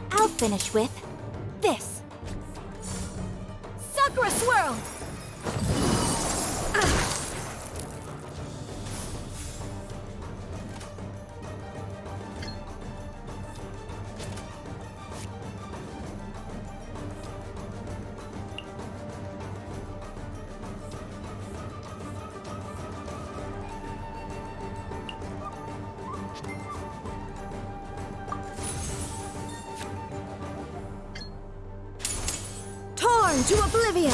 I'll finish with this. Sakura Swirl! Torn to oblivion!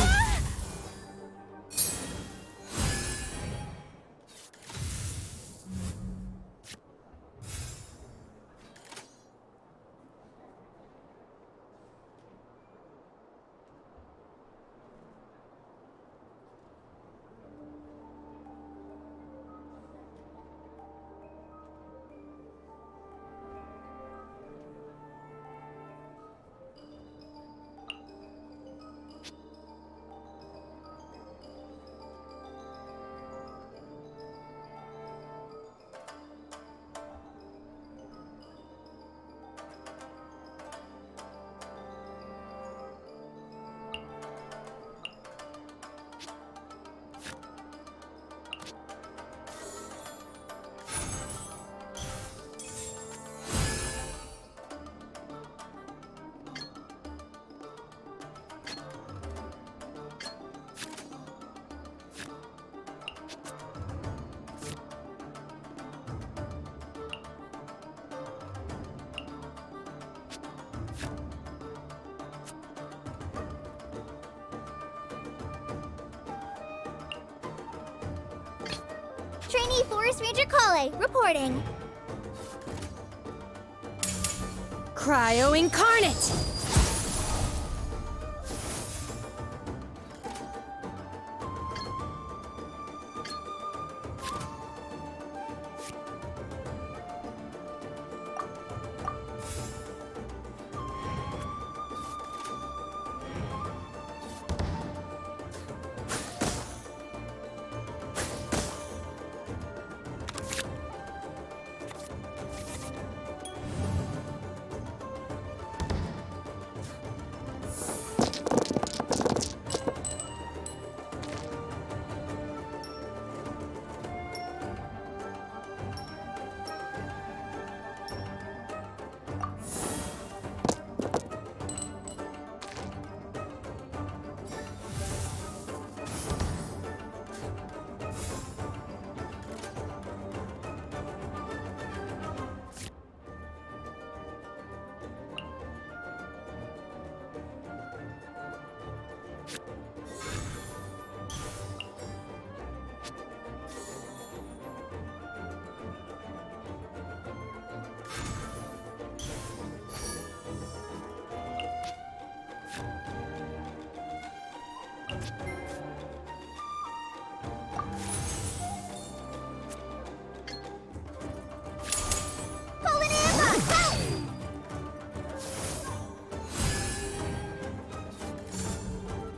Trainee Forest Ranger Kale, reporting. Cryo Incarnate!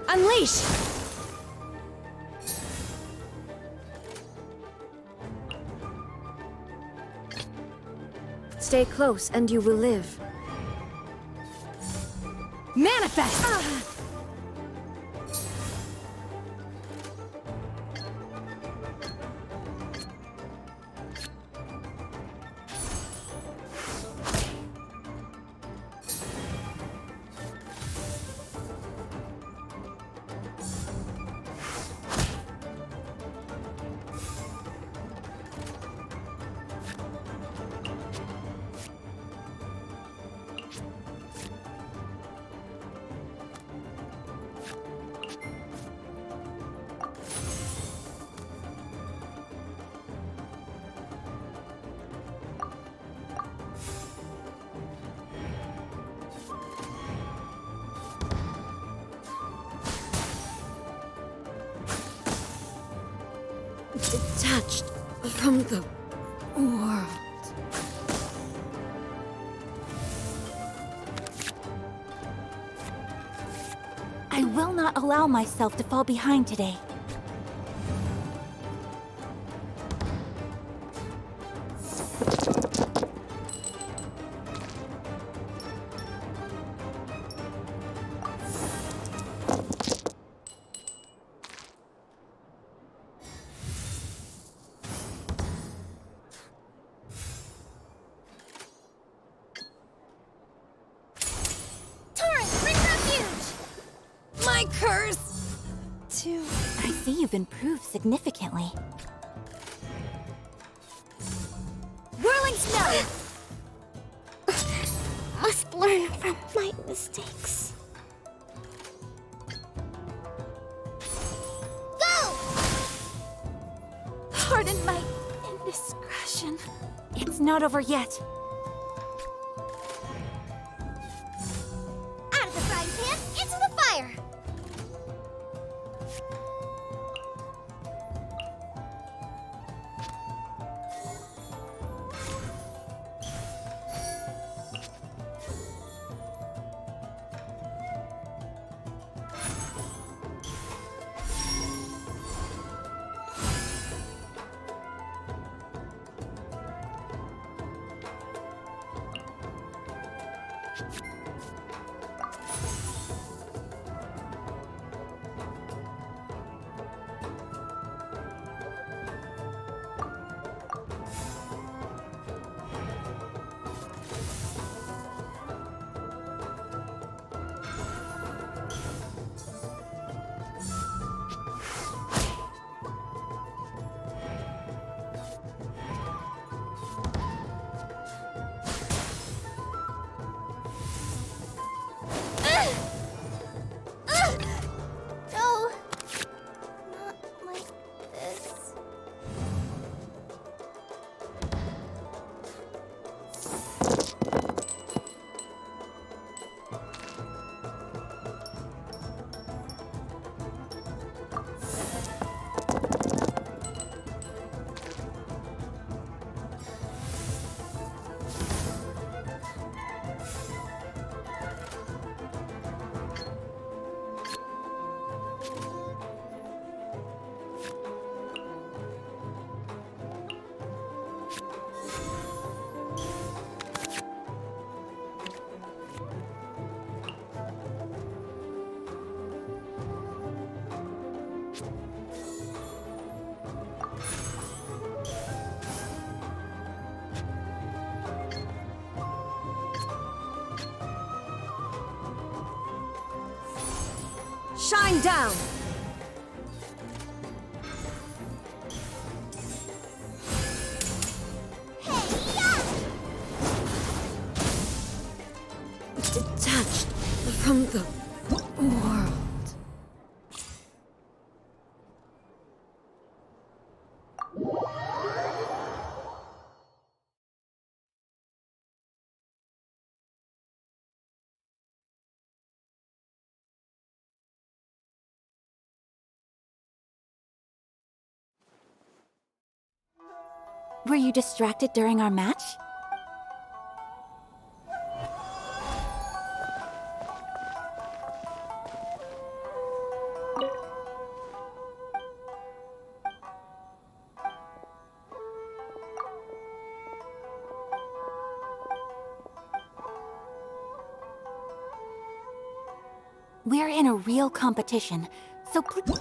Unleash! Stay close and you will live. Manifest! Detached from the world. I will not allow myself to fall behind today. My curse! I see you've improved significantly. Whirling snow! Must learn from my mistakes. Go! Pardon my indiscretion. It's not over yet. Out of the frying pan, into the fire! No! Not like this. Shine down! Detached from the world. Were you distracted during our match? We're in a real competition, so please...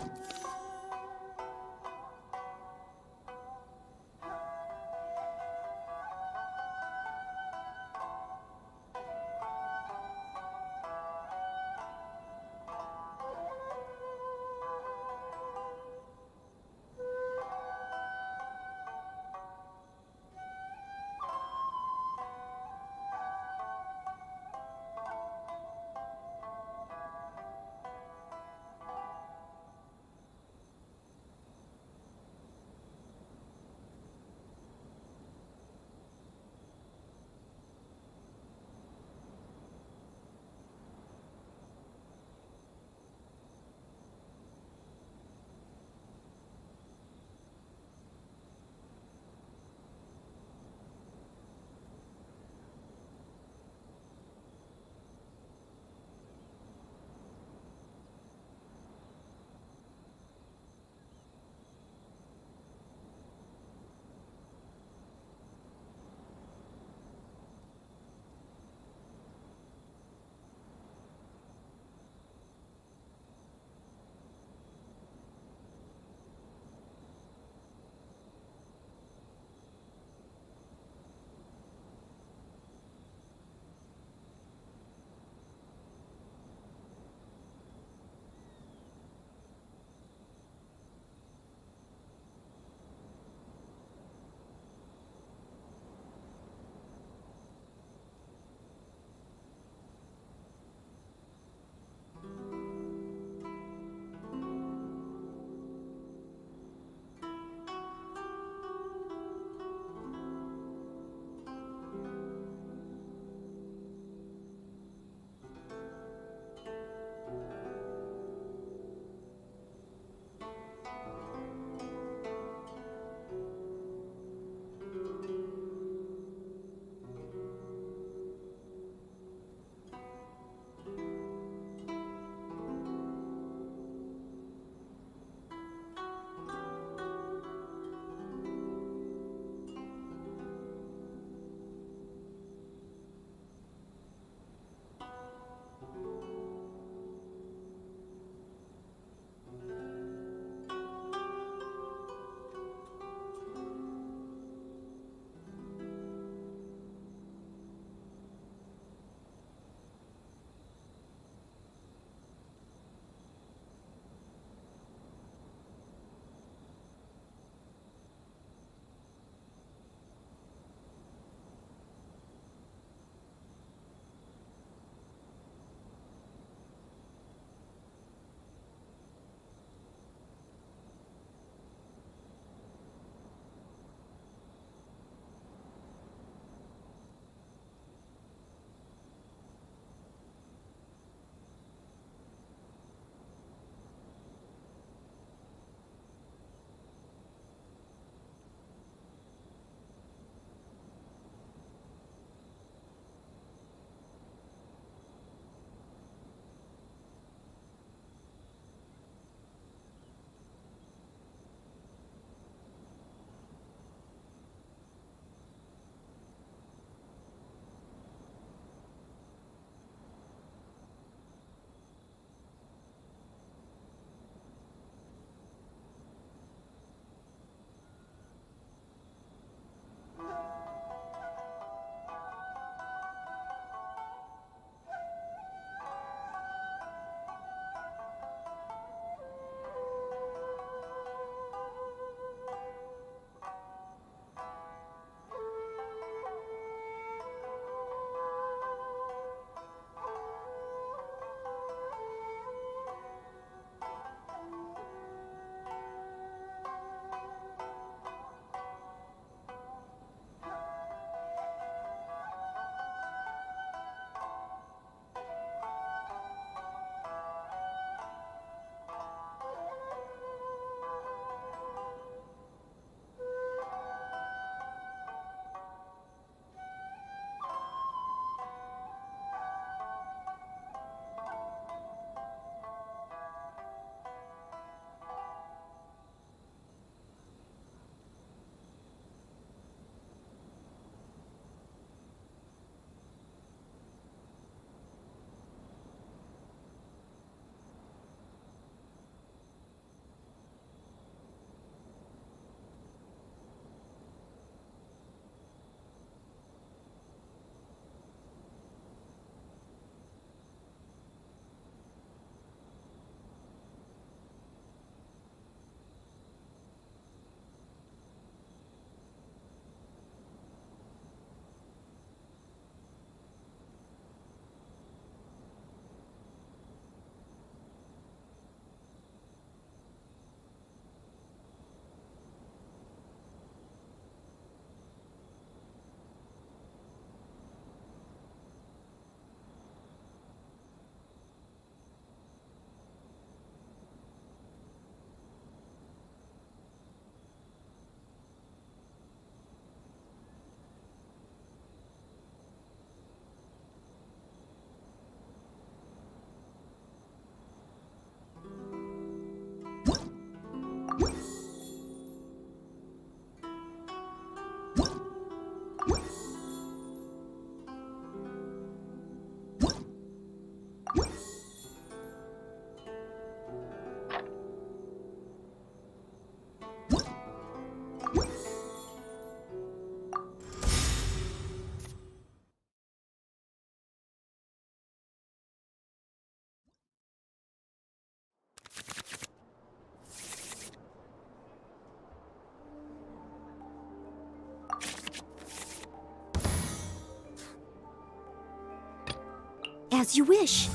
As you wish.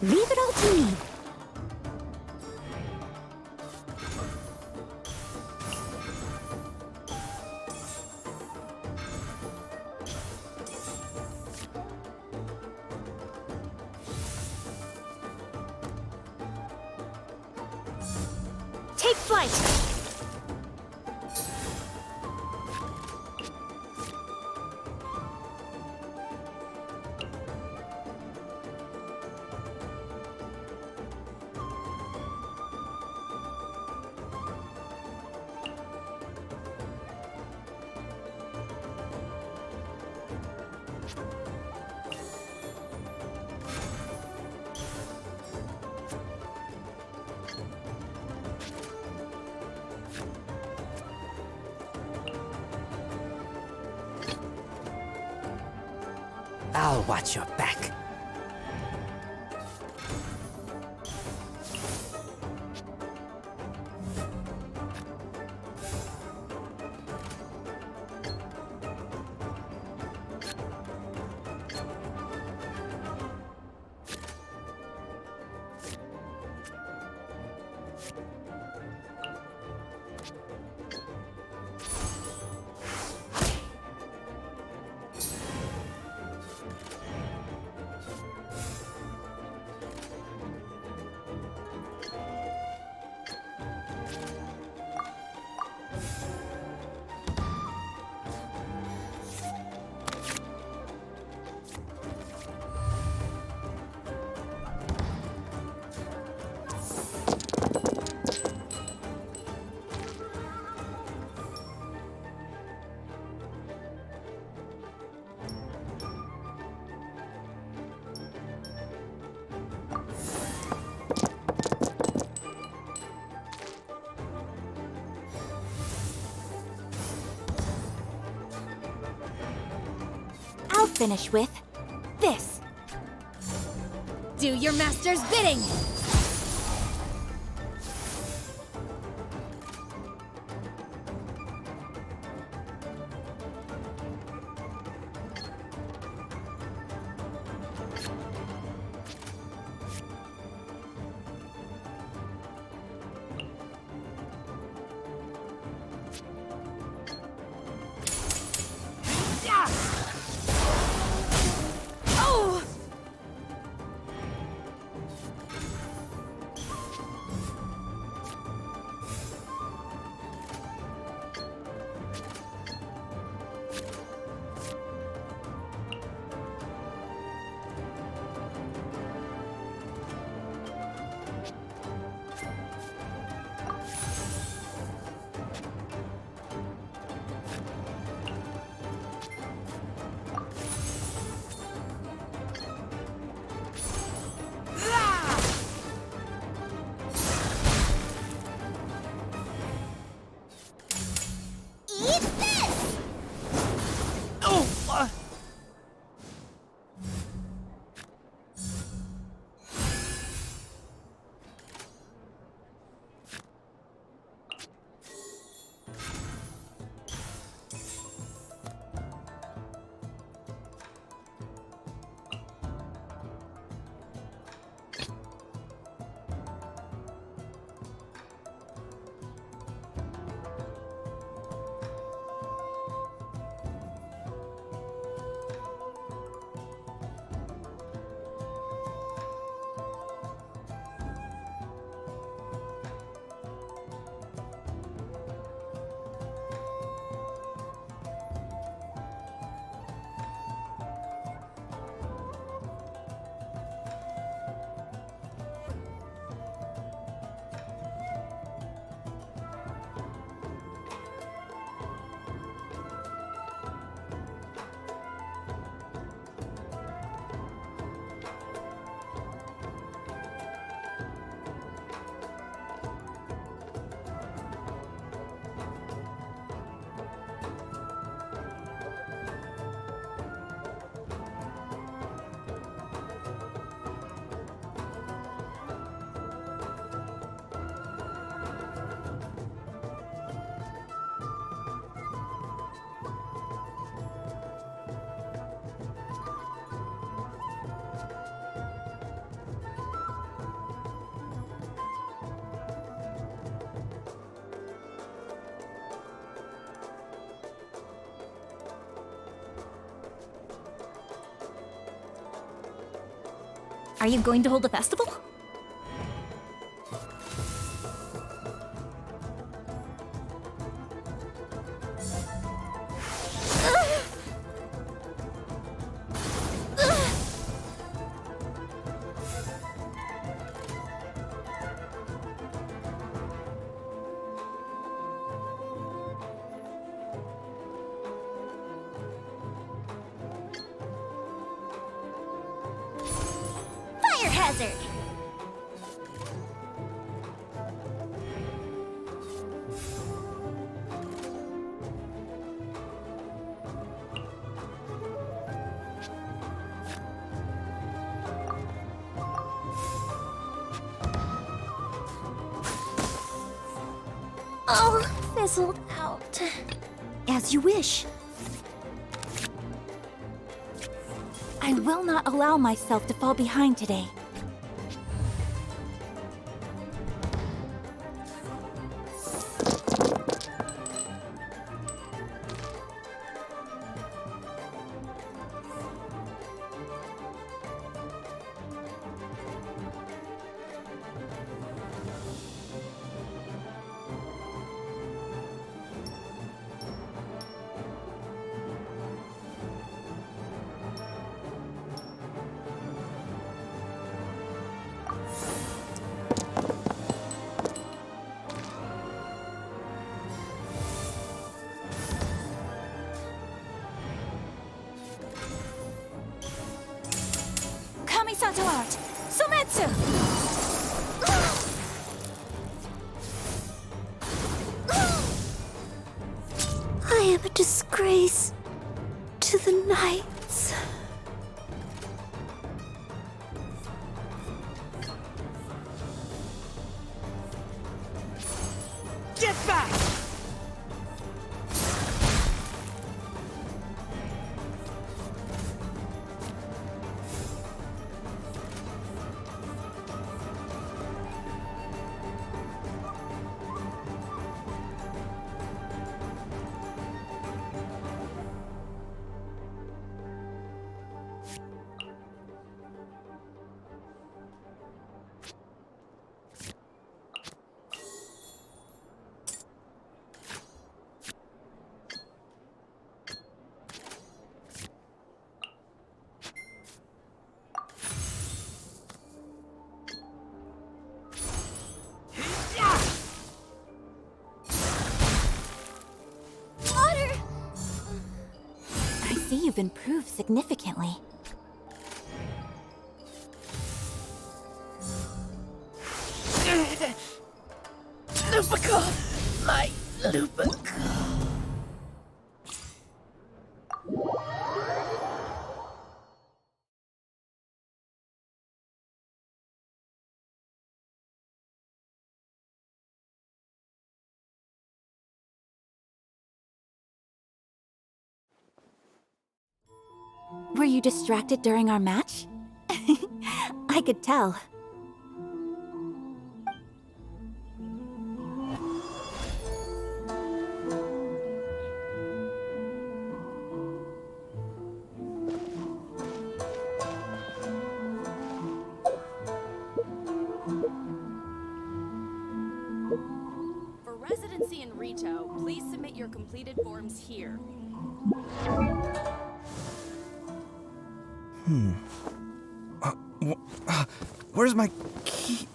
Leave it all to me. Take flight! I'll watch your back. I'll finish with this. Do your master's bidding! Are you going to hold a festival? Fire hazard! Oh, fizzled out. As you wish. I will not allow myself to fall behind today. Kamisato art! Sumetsu! I am a disgrace to the knights. Get back! Water! I see you've improved significantly. Lupica! My Lupica! Were you distracted during our match? I could tell. For residency in Rito, please submit your completed forms here. Where's my key?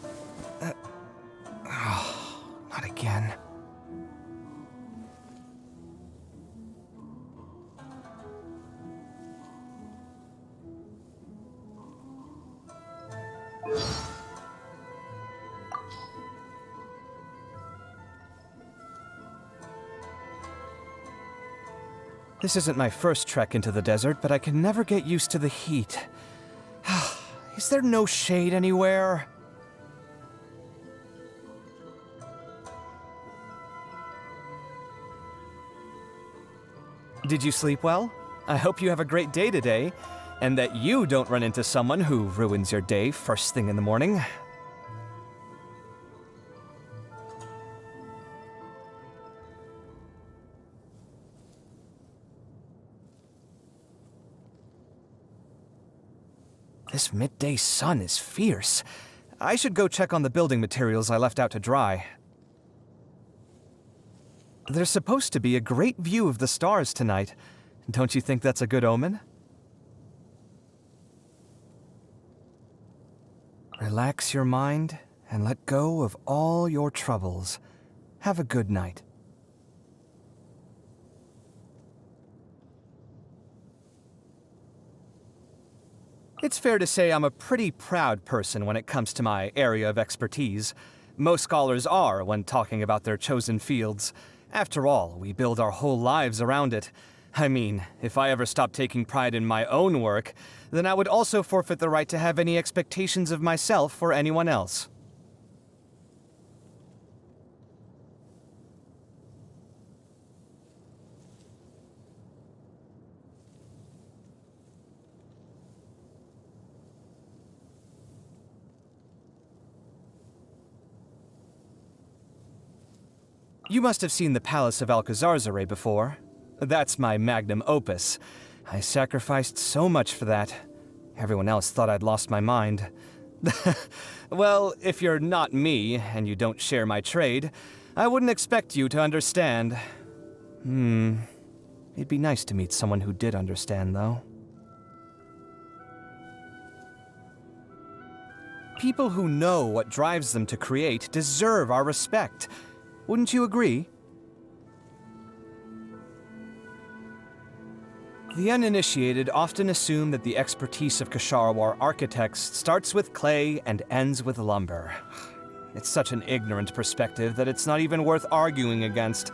Not again. This isn't my first trek into the desert, but I can never get used to the heat. Is there no shade anywhere? Did you sleep well? I hope you have a great day today, and that you don't run into someone who ruins your day first thing in the morning. This midday sun is fierce. I should go check on the building materials I left out to dry. There's supposed to be a great view of the stars tonight. Don't you think that's a good omen? Relax your mind and let go of all your troubles. Have a good night. It's fair to say I'm a pretty proud person when it comes to my area of expertise. Most scholars are when talking about their chosen fields. After all, we build our whole lives around it. I mean, if I ever stopped taking pride in my own work, then I would also forfeit the right to have any expectations of myself or anyone else. You must have seen the Palace of Alcazarzare before. That's my magnum opus. I sacrificed so much for that. Everyone else thought I'd lost my mind. Well, if you're not me, and you don't share my trade, I wouldn't expect you to understand. It'd be nice to meet someone who did understand, though. People who know what drives them to create deserve our respect. Wouldn't you agree? The uninitiated often assume that the expertise of Kasharwar architects starts with clay and ends with lumber. It's such an ignorant perspective that it's not even worth arguing against.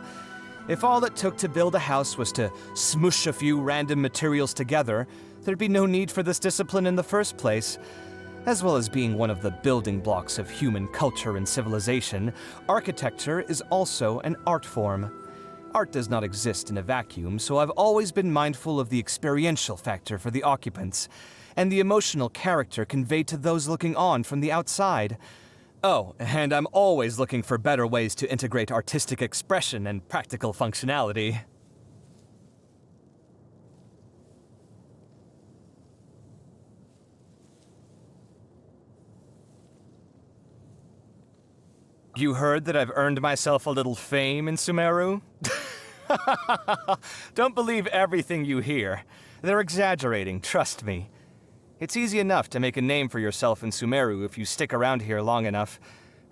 If all it took to build a house was to smoosh a few random materials together, there'd be no need for this discipline in the first place. As well as being one of the building blocks of human culture and civilization, architecture is also an art form. Art does not exist in a vacuum, so I've always been mindful of the experiential factor for the occupants, and the emotional character conveyed to those looking on from the outside. Oh, and I'm always looking for better ways to integrate artistic expression and practical functionality. You heard that I've earned myself a little fame in Sumeru? Don't believe everything you hear. They're exaggerating, trust me. It's easy enough to make a name for yourself in Sumeru if you stick around here long enough.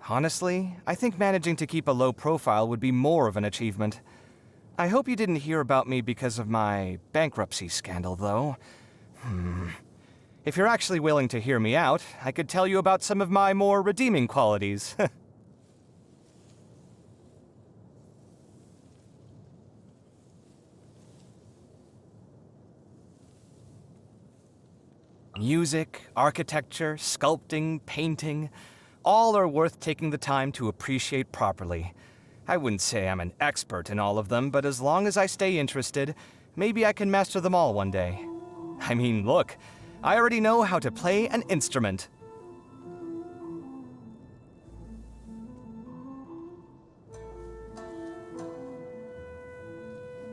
Honestly, I think managing to keep a low profile would be more of an achievement. I hope you didn't hear about me because of my bankruptcy scandal, though. If you're actually willing to hear me out, I could tell you about some of my more redeeming qualities. Music, architecture, sculpting, painting, all are worth taking the time to appreciate properly. I wouldn't say I'm an expert in all of them, but as long as I stay interested, maybe I can master them all one day. I mean, look, I already know how to play an instrument.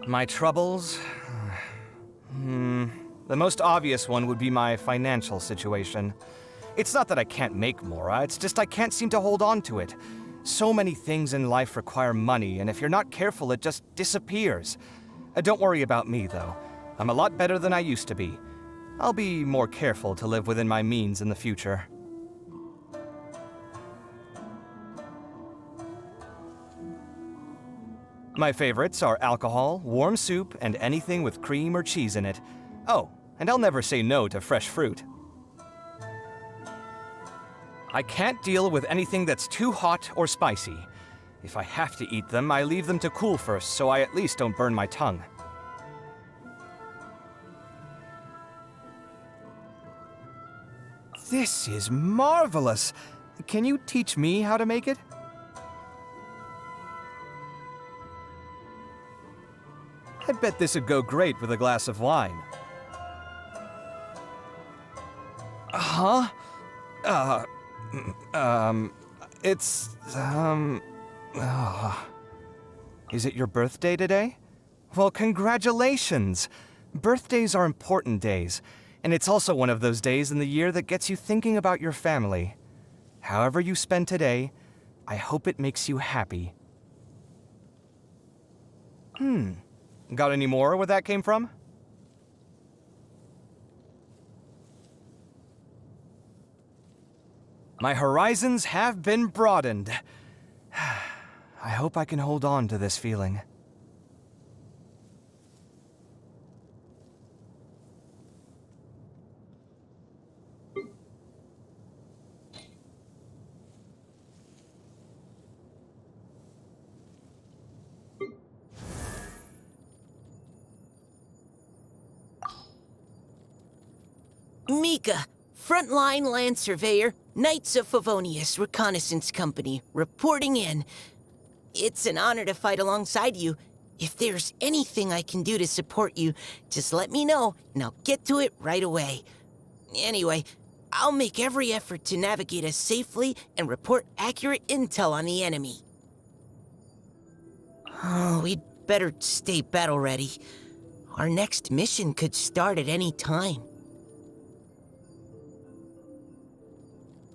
My troubles? The most obvious one would be my financial situation. It's not that I can't make more, it's just I can't seem to hold on to it. So many things in life require money, and if you're not careful, it just disappears. Don't worry about me, though. I'm a lot better than I used to be. I'll be more careful to live within my means in the future. My favorites are alcohol, warm soup, and anything with cream or cheese in it. Oh, and I'll never say no to fresh fruit. I can't deal with anything that's too hot or spicy. If I have to eat them, I leave them to cool first, so I at least don't burn my tongue. This is marvelous! Can you teach me how to make it? I bet this would go great with a glass of wine. Huh? Is it your birthday today? Well, congratulations! Birthdays are important days, And it's also one of those days in the year that gets you thinking about your family. However you spend today, I hope it makes you happy. Got any more where that came from? My horizons have been broadened. I hope I can hold on to this feeling. Mika, Frontline Land Surveyor, Knights of Favonius Reconnaissance Company, reporting in. It's an honor to fight alongside you. If there's anything I can do to support you, just let me know, and I'll get to it right away. Anyway, I'll make every effort to navigate us safely and report accurate intel on the enemy. Oh, we'd better stay battle ready. Our next mission could start at any time.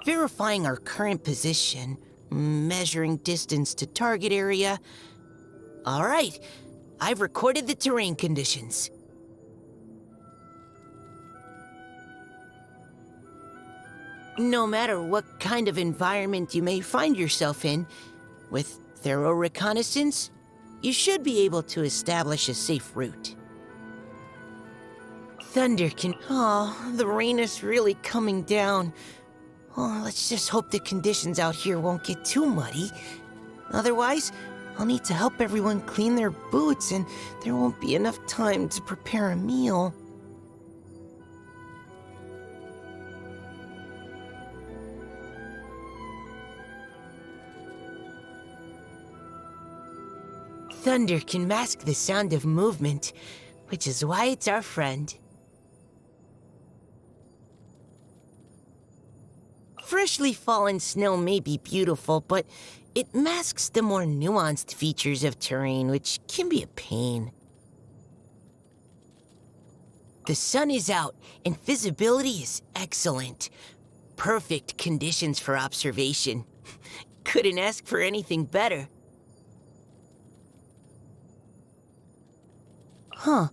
Verifying our current position, measuring distance to target area. All right, I've recorded the terrain conditions. No matter what kind of environment you may find yourself in, with thorough reconnaissance, you should be able to establish a safe route. Thunder can... Oh, the rain is really coming down. Oh, let's just hope the conditions out here won't get too muddy. Otherwise, I'll need to help everyone clean their boots, and there won't be enough time to prepare a meal. Thunder can mask the sound of movement, which is why it's our friend. Freshly fallen snow may be beautiful, but it masks the more nuanced features of terrain, which can be a pain. The sun is out, and visibility is excellent. Perfect conditions for observation. Couldn't ask for anything better. Huh.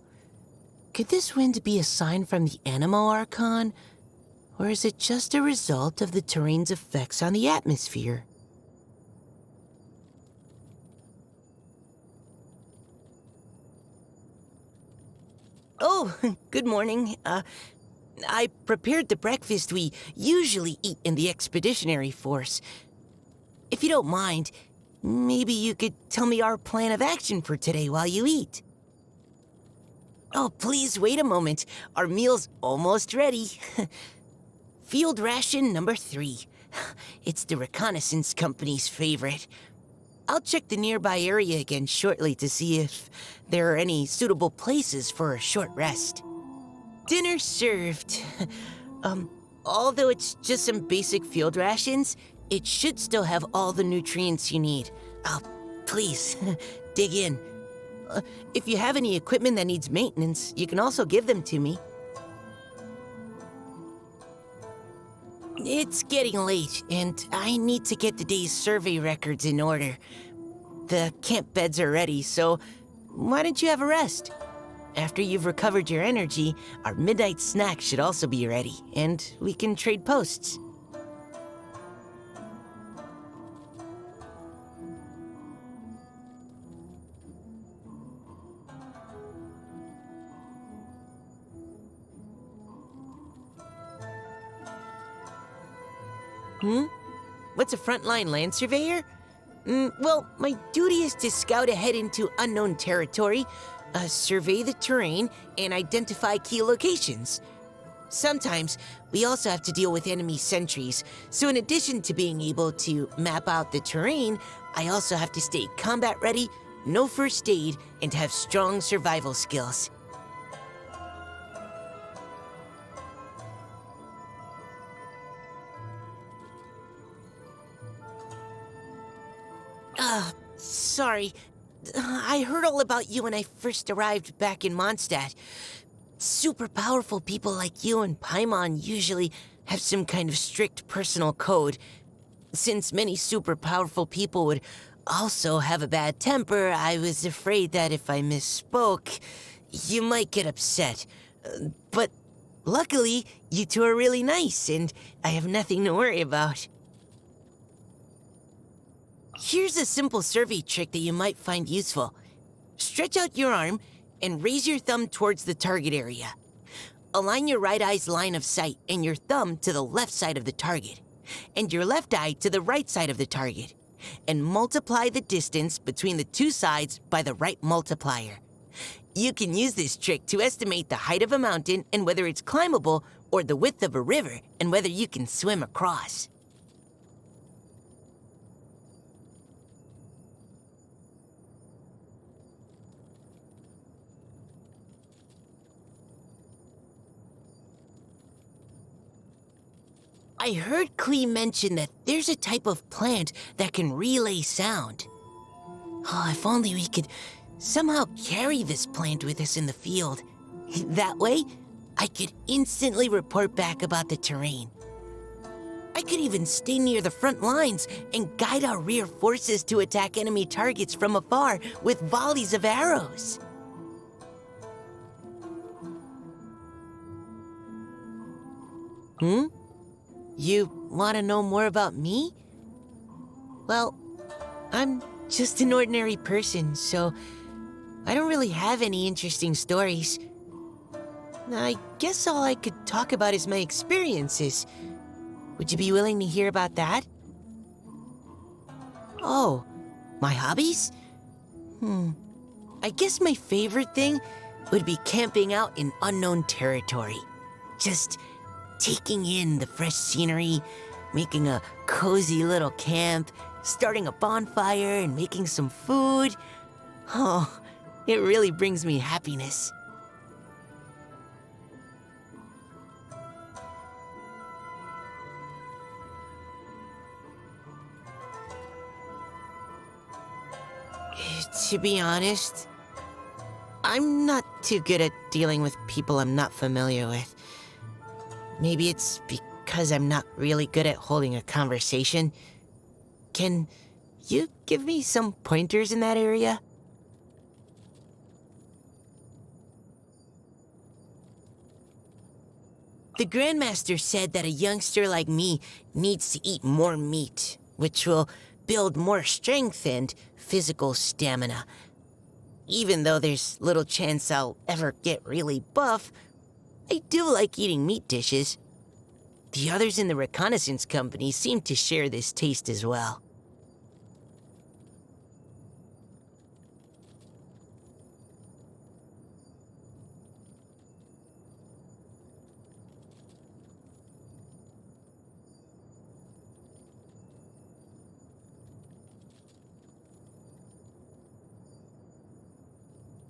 Could this wind be a sign from the Animo Archon? Or is it just a result of the terrain's effects on the atmosphere? Oh, good morning. I prepared the breakfast we usually eat in the expeditionary force. If you don't mind, maybe you could tell me our plan of action for today while you eat. Oh, please wait a moment. Our meal's almost ready. Field ration number 3. It's the Reconnaissance Company's favorite. I'll check the nearby area again shortly to see if there are any suitable places for a short rest. Dinner served. Although it's just some basic field rations, it should still have all the nutrients you need. Please, dig in. If you have any equipment that needs maintenance, you can also give them to me. It's getting late, and I need to get the day's survey records in order. The camp beds are ready, so why don't you have a rest? After you've recovered your energy, our midnight snack should also be ready, and we can trade posts. What's a frontline land surveyor? Well, my duty is to scout ahead into unknown territory, survey the terrain, and identify key locations. Sometimes, we also have to deal with enemy sentries, so in addition to being able to map out the terrain, I also have to stay combat ready, know first aid, and have strong survival skills. Sorry. I heard all about you when I first arrived back in Mondstadt. super powerful people like you and Paimon usually have some kind of strict personal code. Since many super powerful people would also have a bad temper, I was afraid that if I misspoke, you might get upset. But luckily, you two are really nice, and I have nothing to worry about. Here's a simple survey trick that you might find useful. Stretch out your arm and raise your thumb towards the target area. Align your right eye's line of sight and your thumb to the left side of the target, and your left eye to the right side of the target, and multiply the distance between the two sides by the right multiplier. You can use this trick to estimate the height of a mountain and whether it's climbable, or the width of a river and whether you can swim across. I heard Klee mention that there's a type of plant that can relay sound. Oh, if only we could somehow carry this plant with us in the field. That way, I could instantly report back about the terrain. I could even stay near the front lines and guide our rear forces to attack enemy targets from afar with volleys of arrows. You want to know more about me? Well, I'm just an ordinary person, so I don't really have any interesting stories. I guess all I could talk about is my experiences. Would you be willing to hear about that? Oh, my hobbies? I guess my favorite thing would be camping out in unknown territory. Just taking in the fresh scenery, making a cozy little camp, starting a bonfire and making some food. Oh, it really brings me happiness. To be honest, I'm not too good at dealing with people I'm not familiar with. Maybe it's because I'm not really good at holding a conversation. Can you give me some pointers in that area? The Grandmaster said that a youngster like me needs to eat more meat, which will build more strength and physical stamina. Even though there's little chance I'll ever get really buff, I do like eating meat dishes. The others in the reconnaissance company seem to share this taste as well.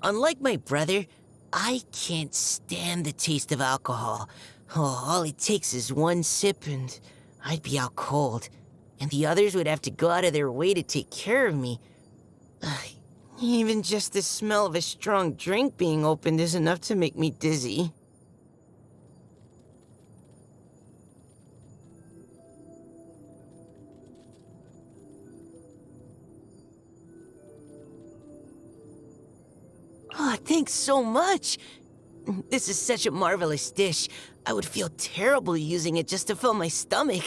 Unlike my brother, I can't stand the taste of alcohol. Oh, all it takes is one sip and I'd be out cold. And the others would have to go out of their way to take care of me. Even just the smell of a strong drink being opened is enough to make me dizzy. Oh, thanks so much. This is such a marvelous dish. I would feel terrible using it just to fill my stomach.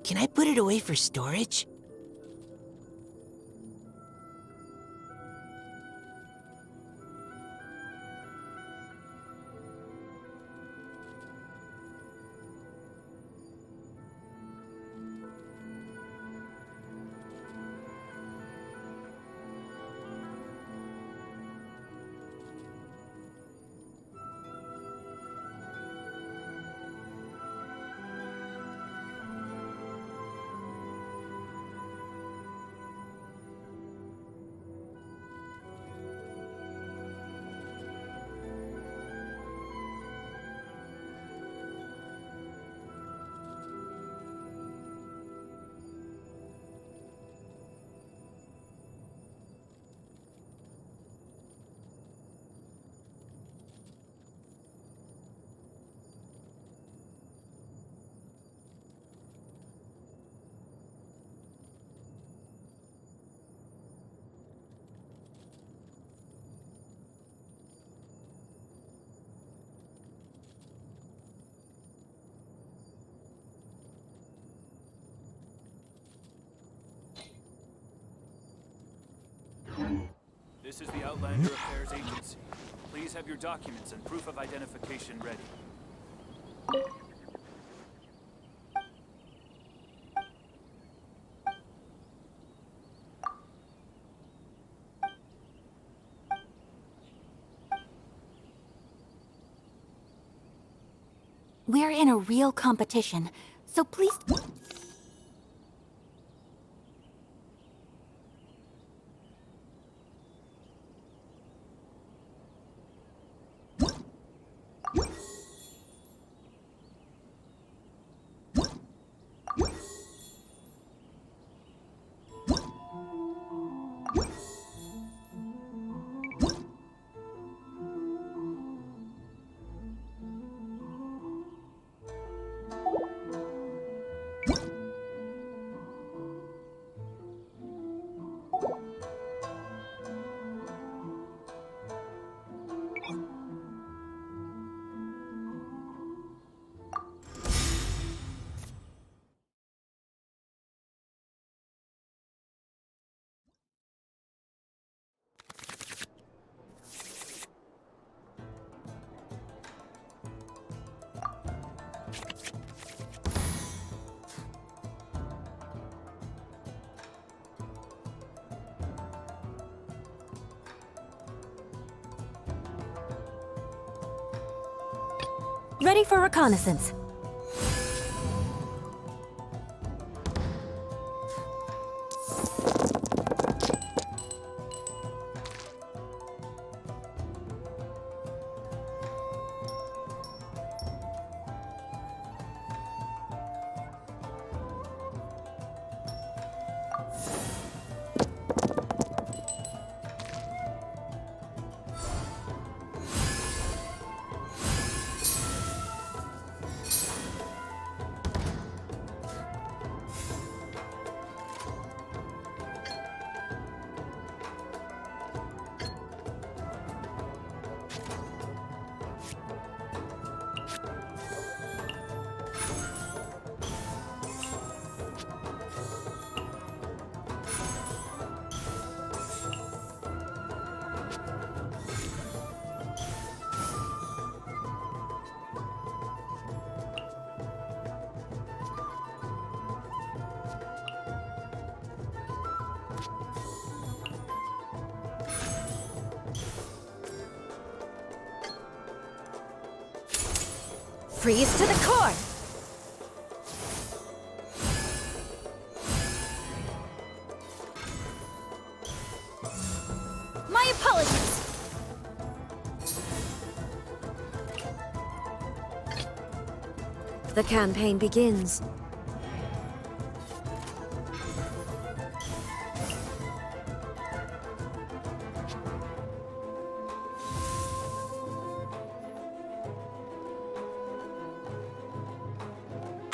Can I put it away for storage? This is the Outlander Affairs Agency. Please have your documents and proof of identification ready. We're in a real competition, so please... Ready for reconnaissance. Freeze to the core! My apologies! The campaign begins.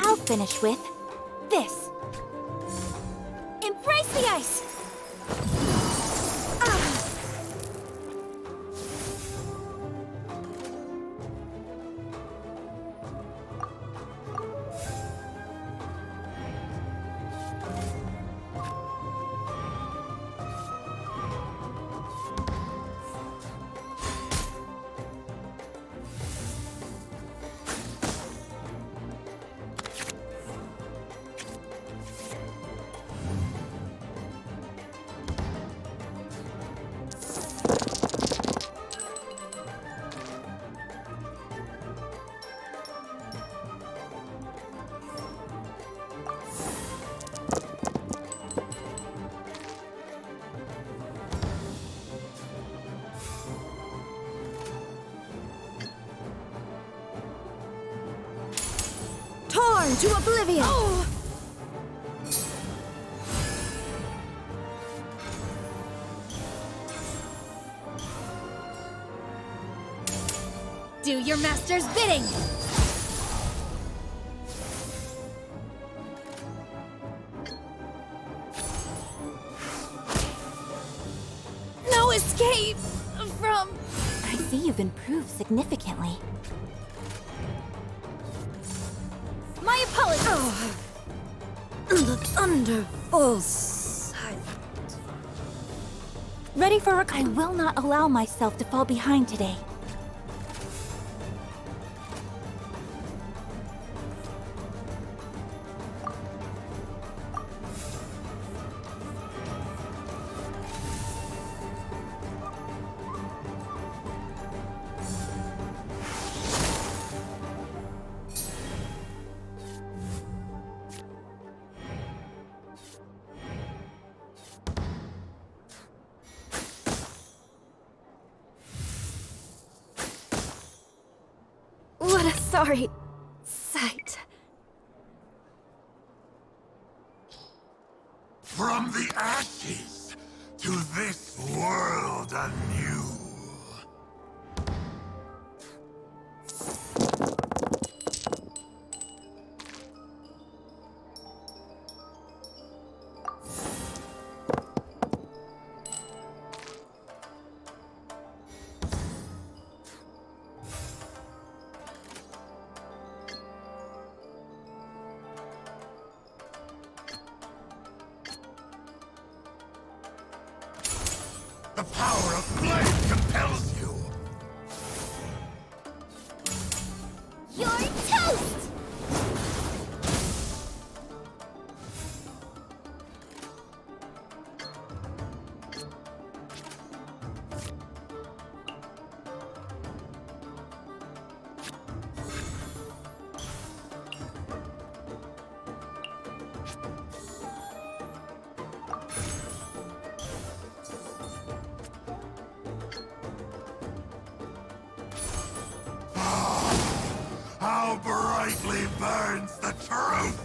I'll finish with this. Embrace the ice! Torn to oblivion! Oh! Do your master's bidding! No escape from... I see you've improved significantly. My apologies! Oh. The thunder falls silent. Ready for I will not allow myself to fall behind today. What a sorry sight. From the ashes to this world anew. The power of flame compels you! You're toast! How brightly burns the truth!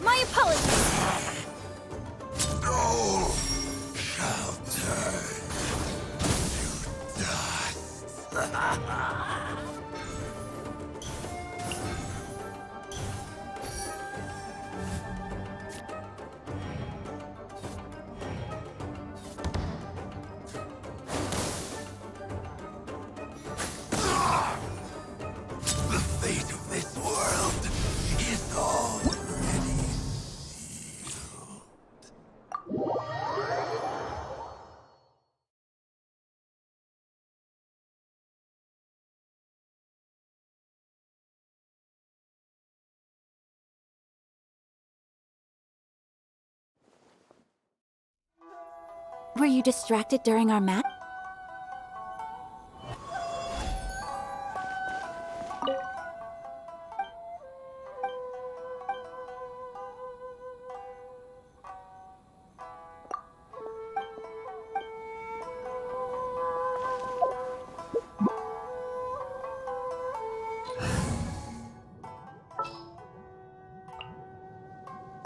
My apologies! No shall turn to dust. The fate of this world is already sealed. Were you distracted during our match?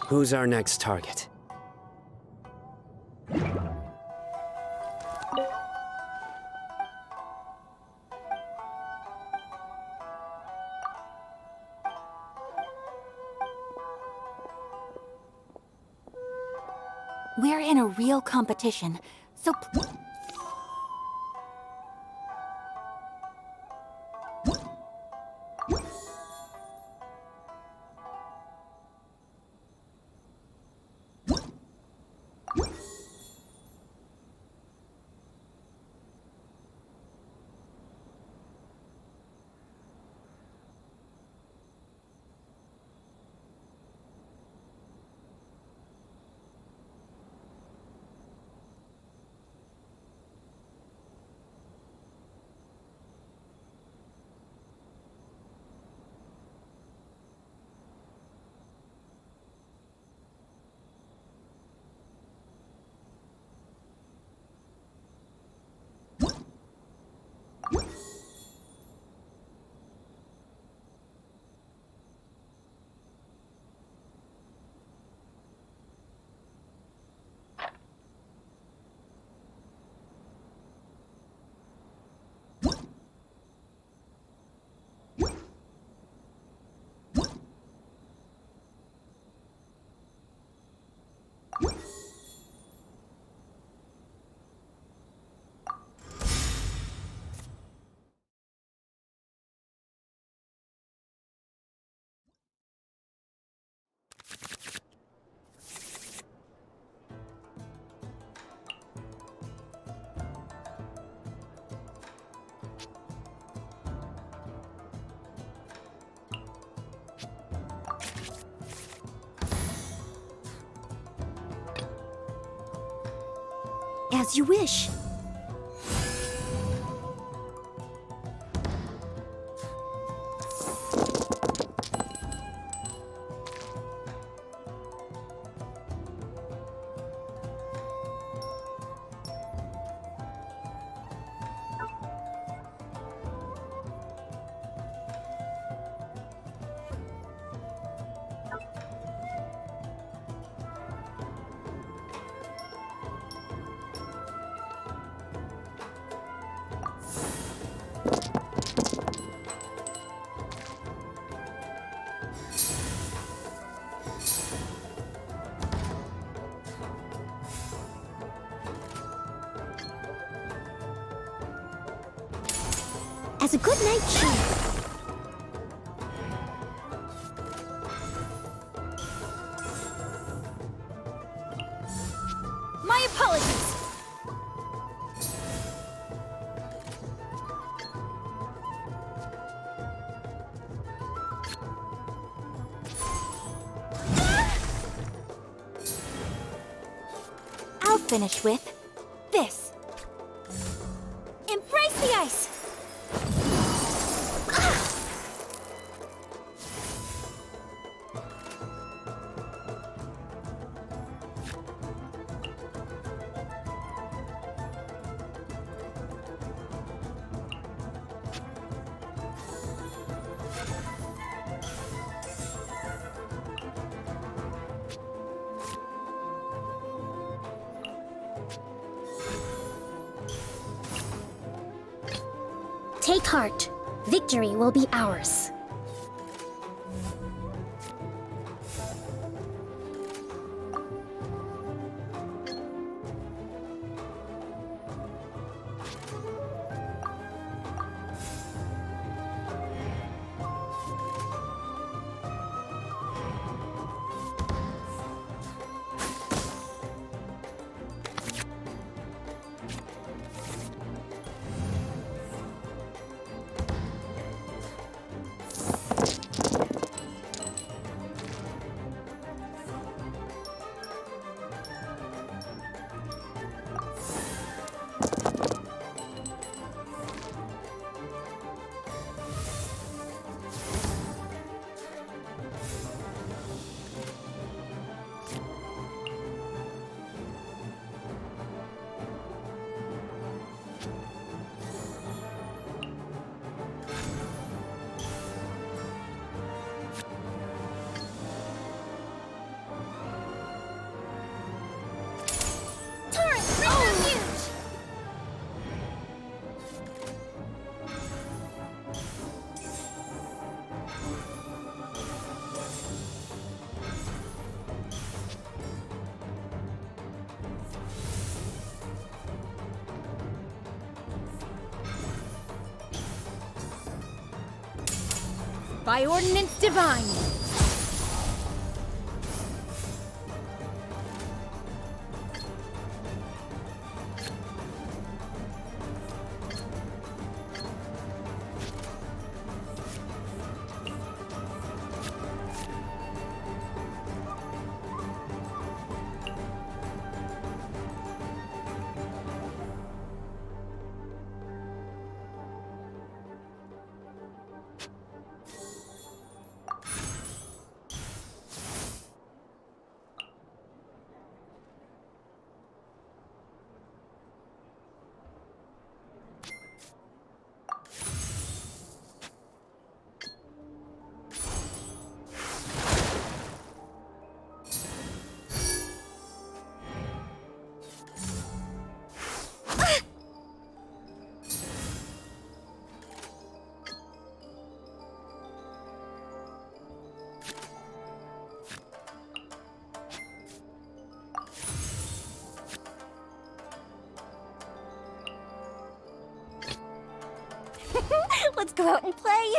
Who's our next target? We're in a real competition, so As you wish. As a good night cheer. My apologies! I'll finish with this. Embrace the ice! Take heart. Victory will be ours. By ordinance divine! Let's go out and play!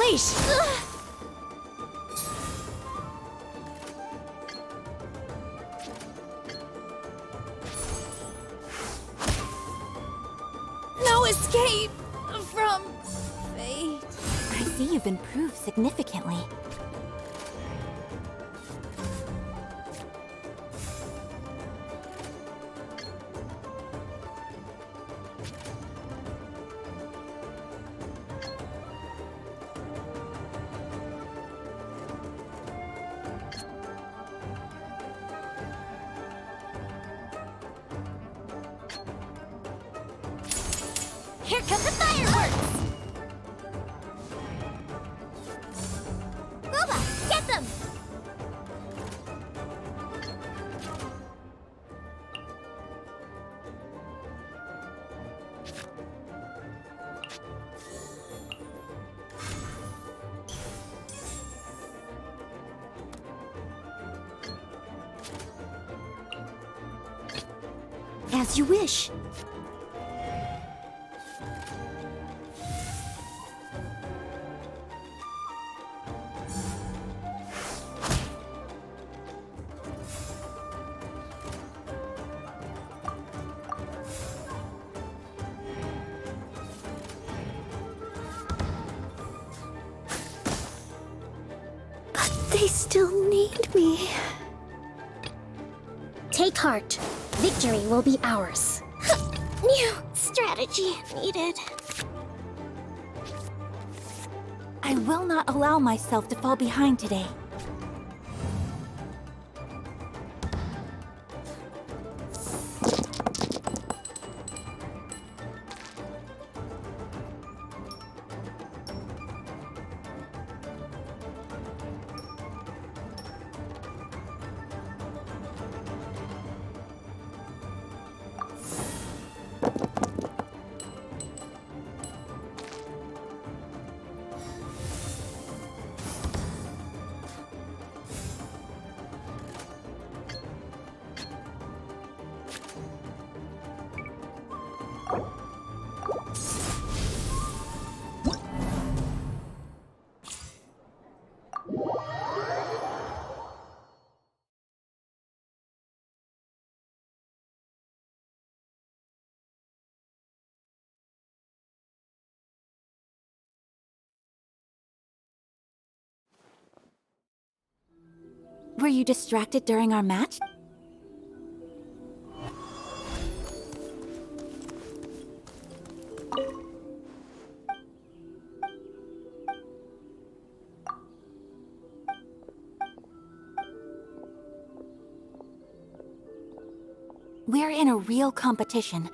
Unleash! No escape from fate. I see you've improved significantly. Here come the fireworks! Robot, get them! As you wish. They still need me. Take heart. Victory will be ours. New strategy needed. I will not allow myself to fall behind today. Were you distracted during our match? We're in a real competition.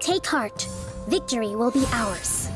Take heart. Victory will be ours.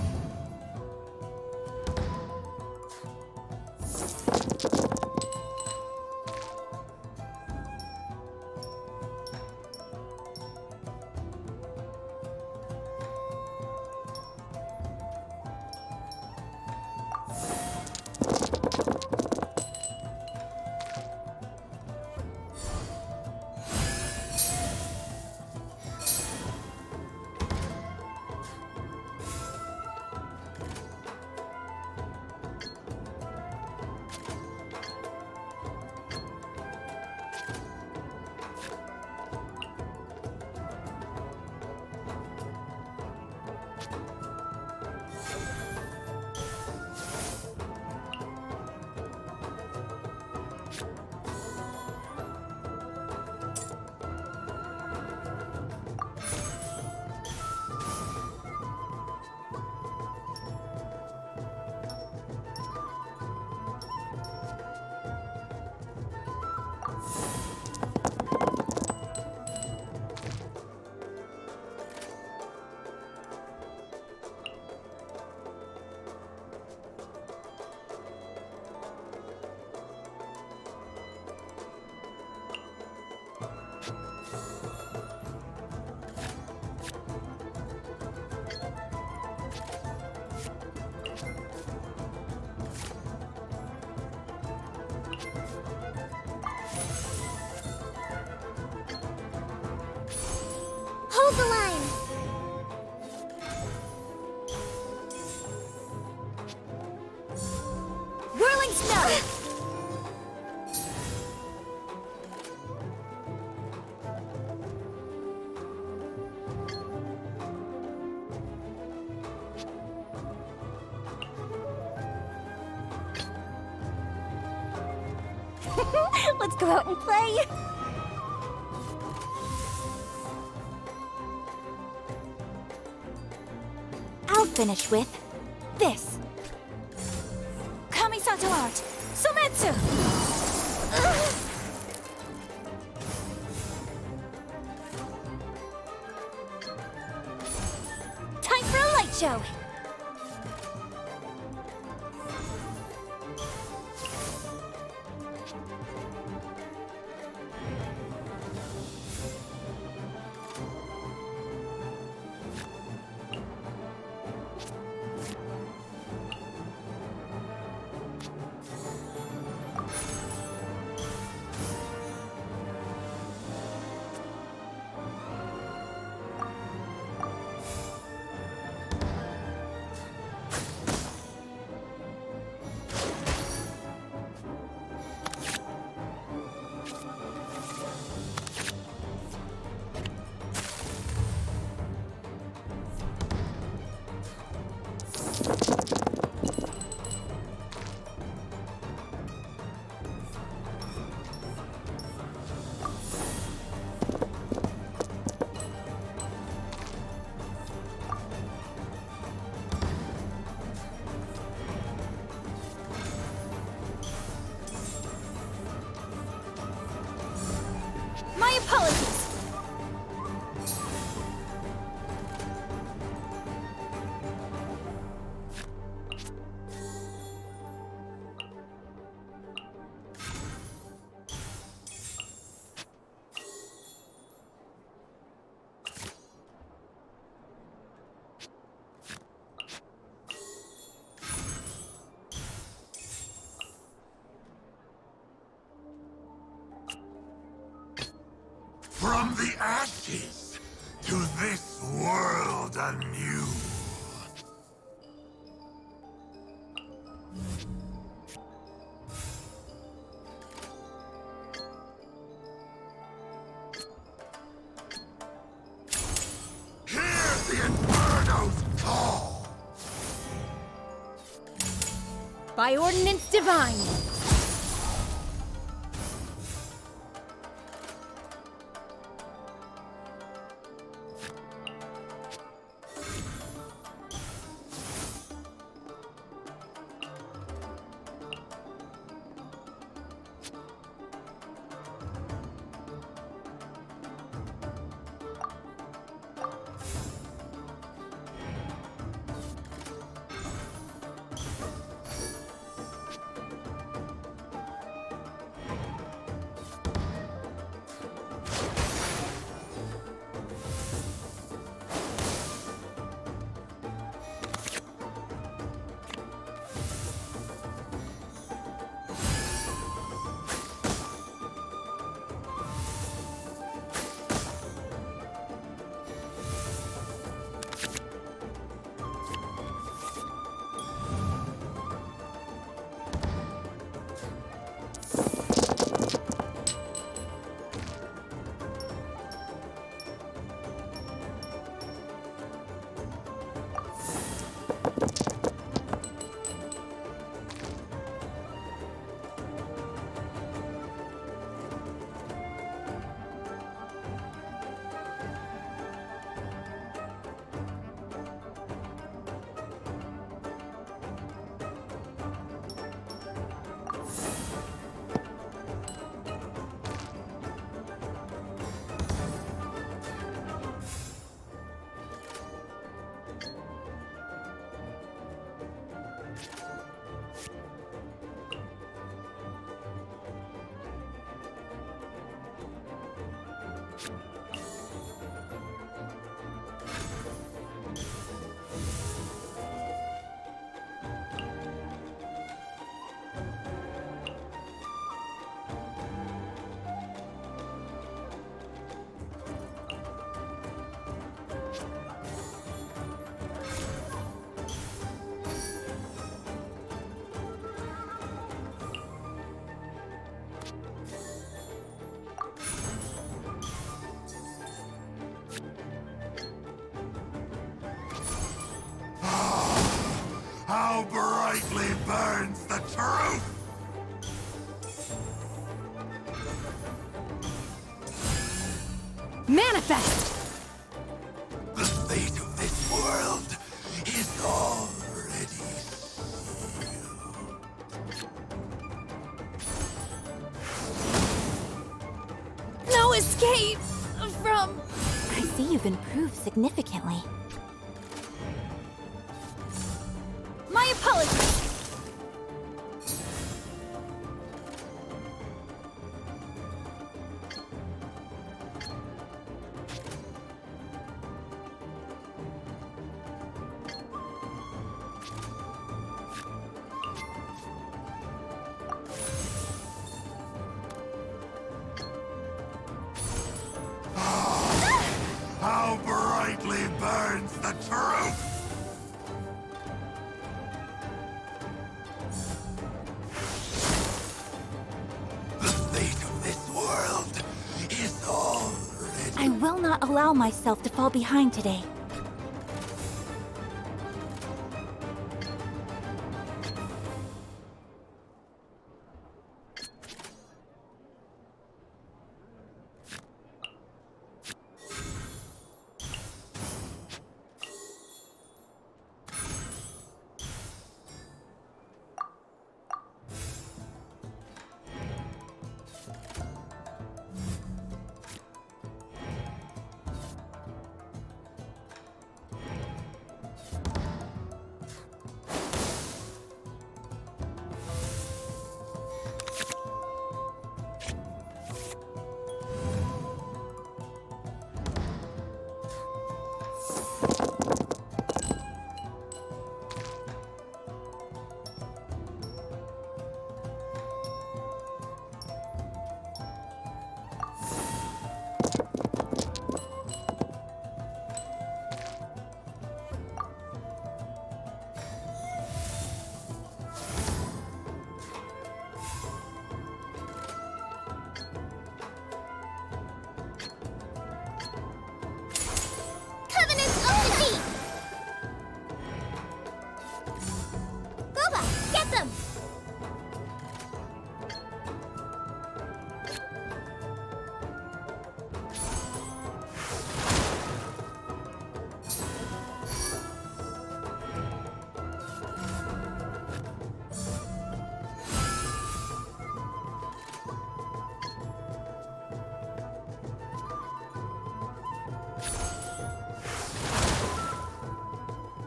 Let's go out and play. I'll finish with this. Kamisato art, Sometsu! Time for a light show! My apologies! From the ashes to this world anew. Hear the Inferno's call! By ordinance divine! How brightly burns the truth! Manifest! The fate of this world is already No escape from... I see you've improved significantly. My apologies! How brightly burns the truth! The fate of this world is already... I will not allow myself to fall behind today. Covenant's on the beat! Boba, get them!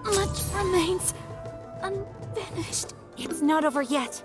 Much remains unfinished. It's not over yet.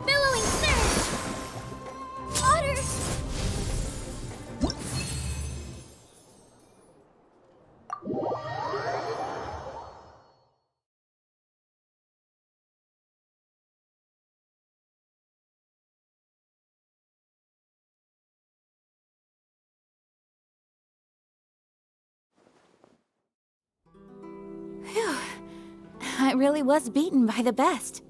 Billowing surge! Water! Phew. I really was beaten by the best.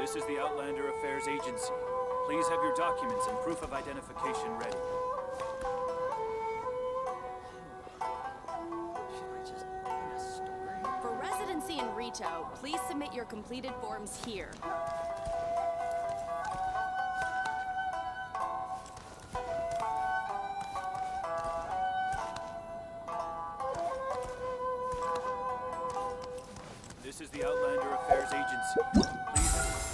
This is the Outlander Affairs Agency. Please have your documents and proof of identification ready. For residency in Rito, please submit your completed forms here. This is the Outlander Affairs Agency. Please have...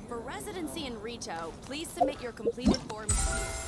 For residency in Rito, please submit your completed forms here.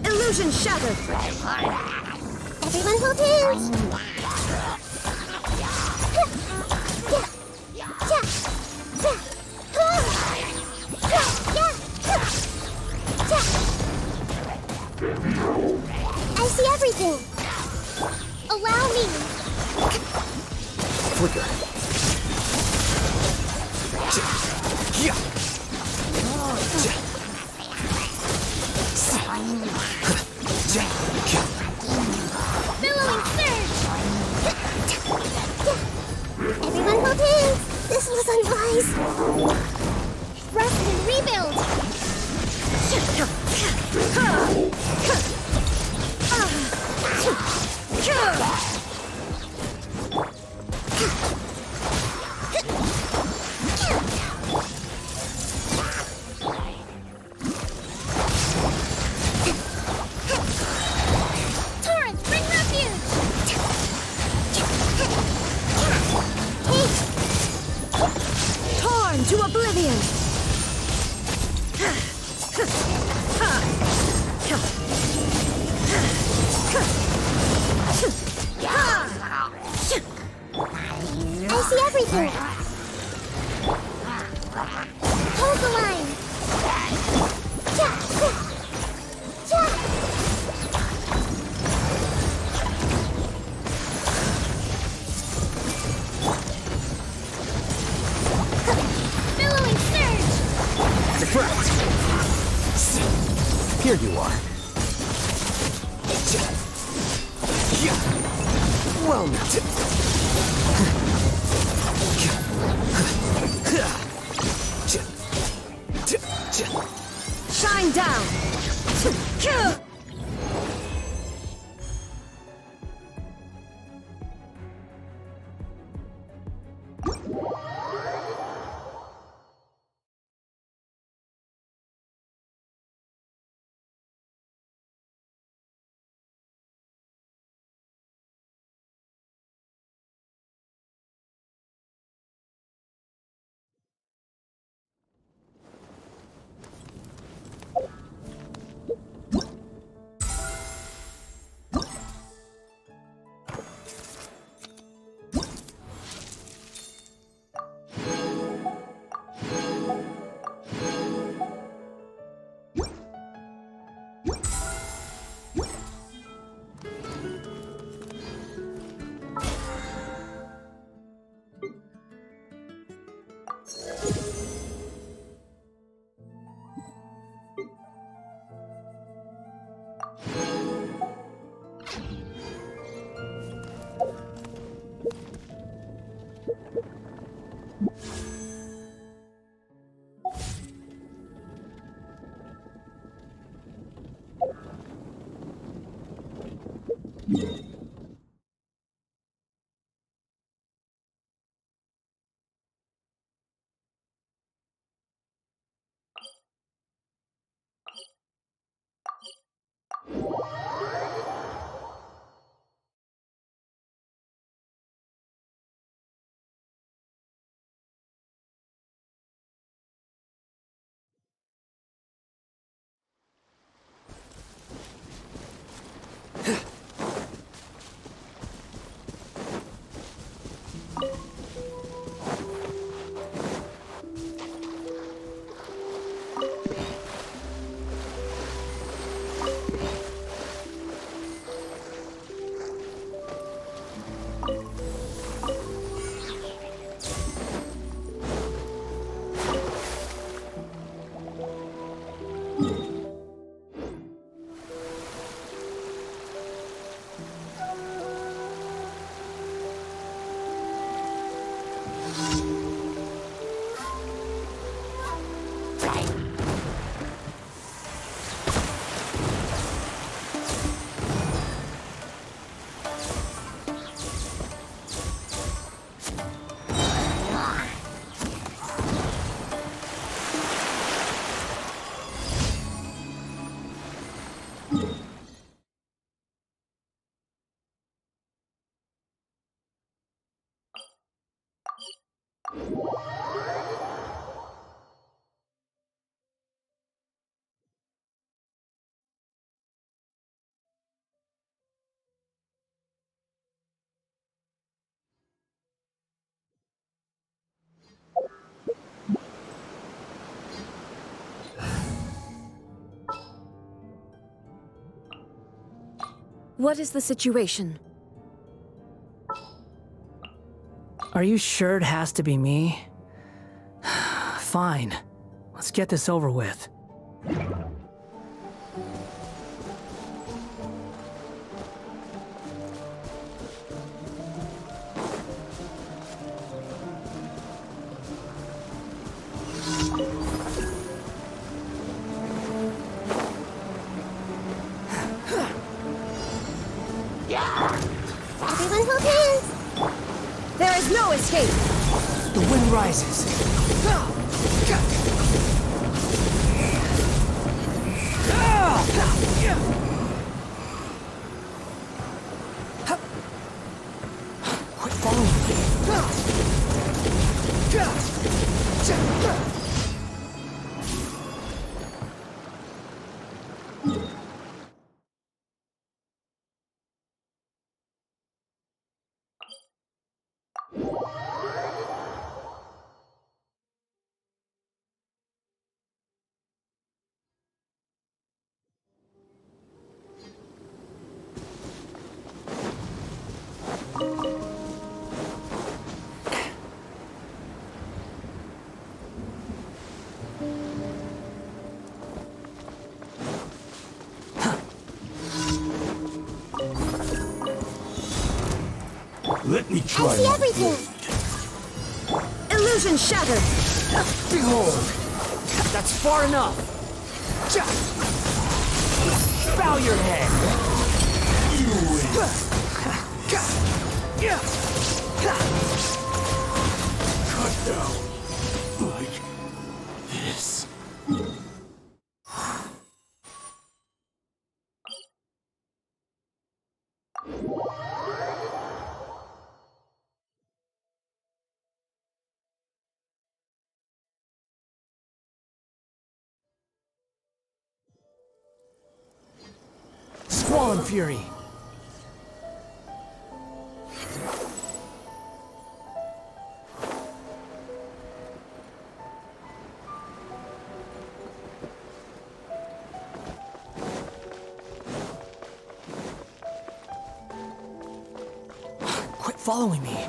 Illusion shattered! Everyone hold hands! I see everything! Allow me! Flicker. Billowing surge! Everyone hold hands! This was unwise! Rest and rebuild! Torrents, bring refuge! Torn to oblivion! I see everything! Hold the line! Billowing surge! Deflect! Here you are. Well met. Shine down! What is the situation? Are you sure it has to be me? Fine. Let's get this over with. Everyone hold hands! There is no escape! The wind rises. Quit following me. Let me try. I see everything! Illusion shattered! Behold! That's far enough! Bow your head! Cut down. Like this. Squall and Fury! Quit following me!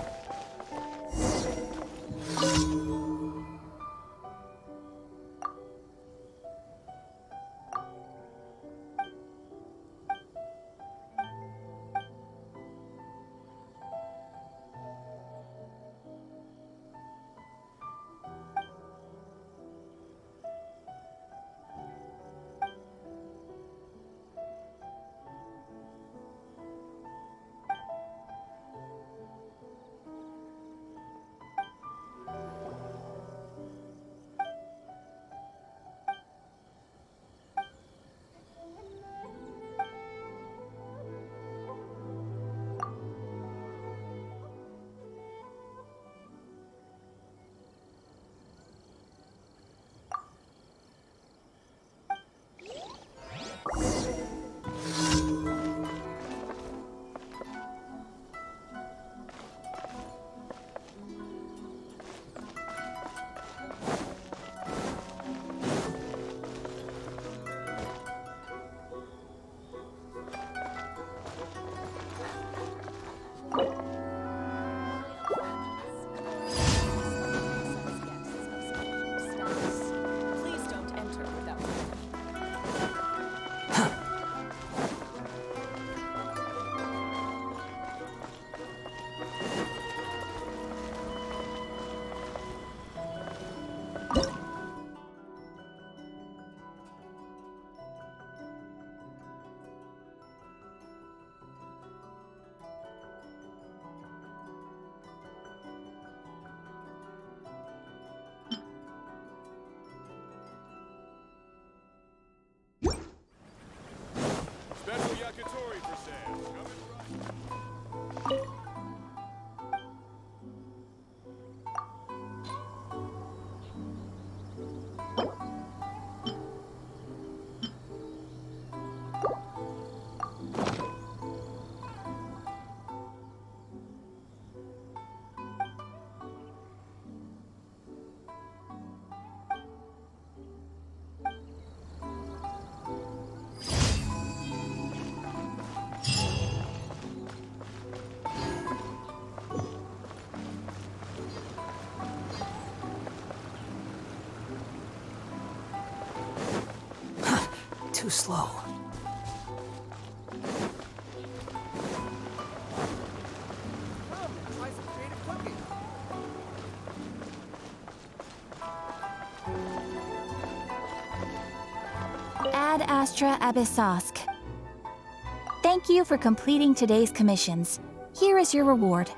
too slow. Try some creative cooking. Ad Astra Abyssosk. Thank you for completing today's commissions. Here is your reward.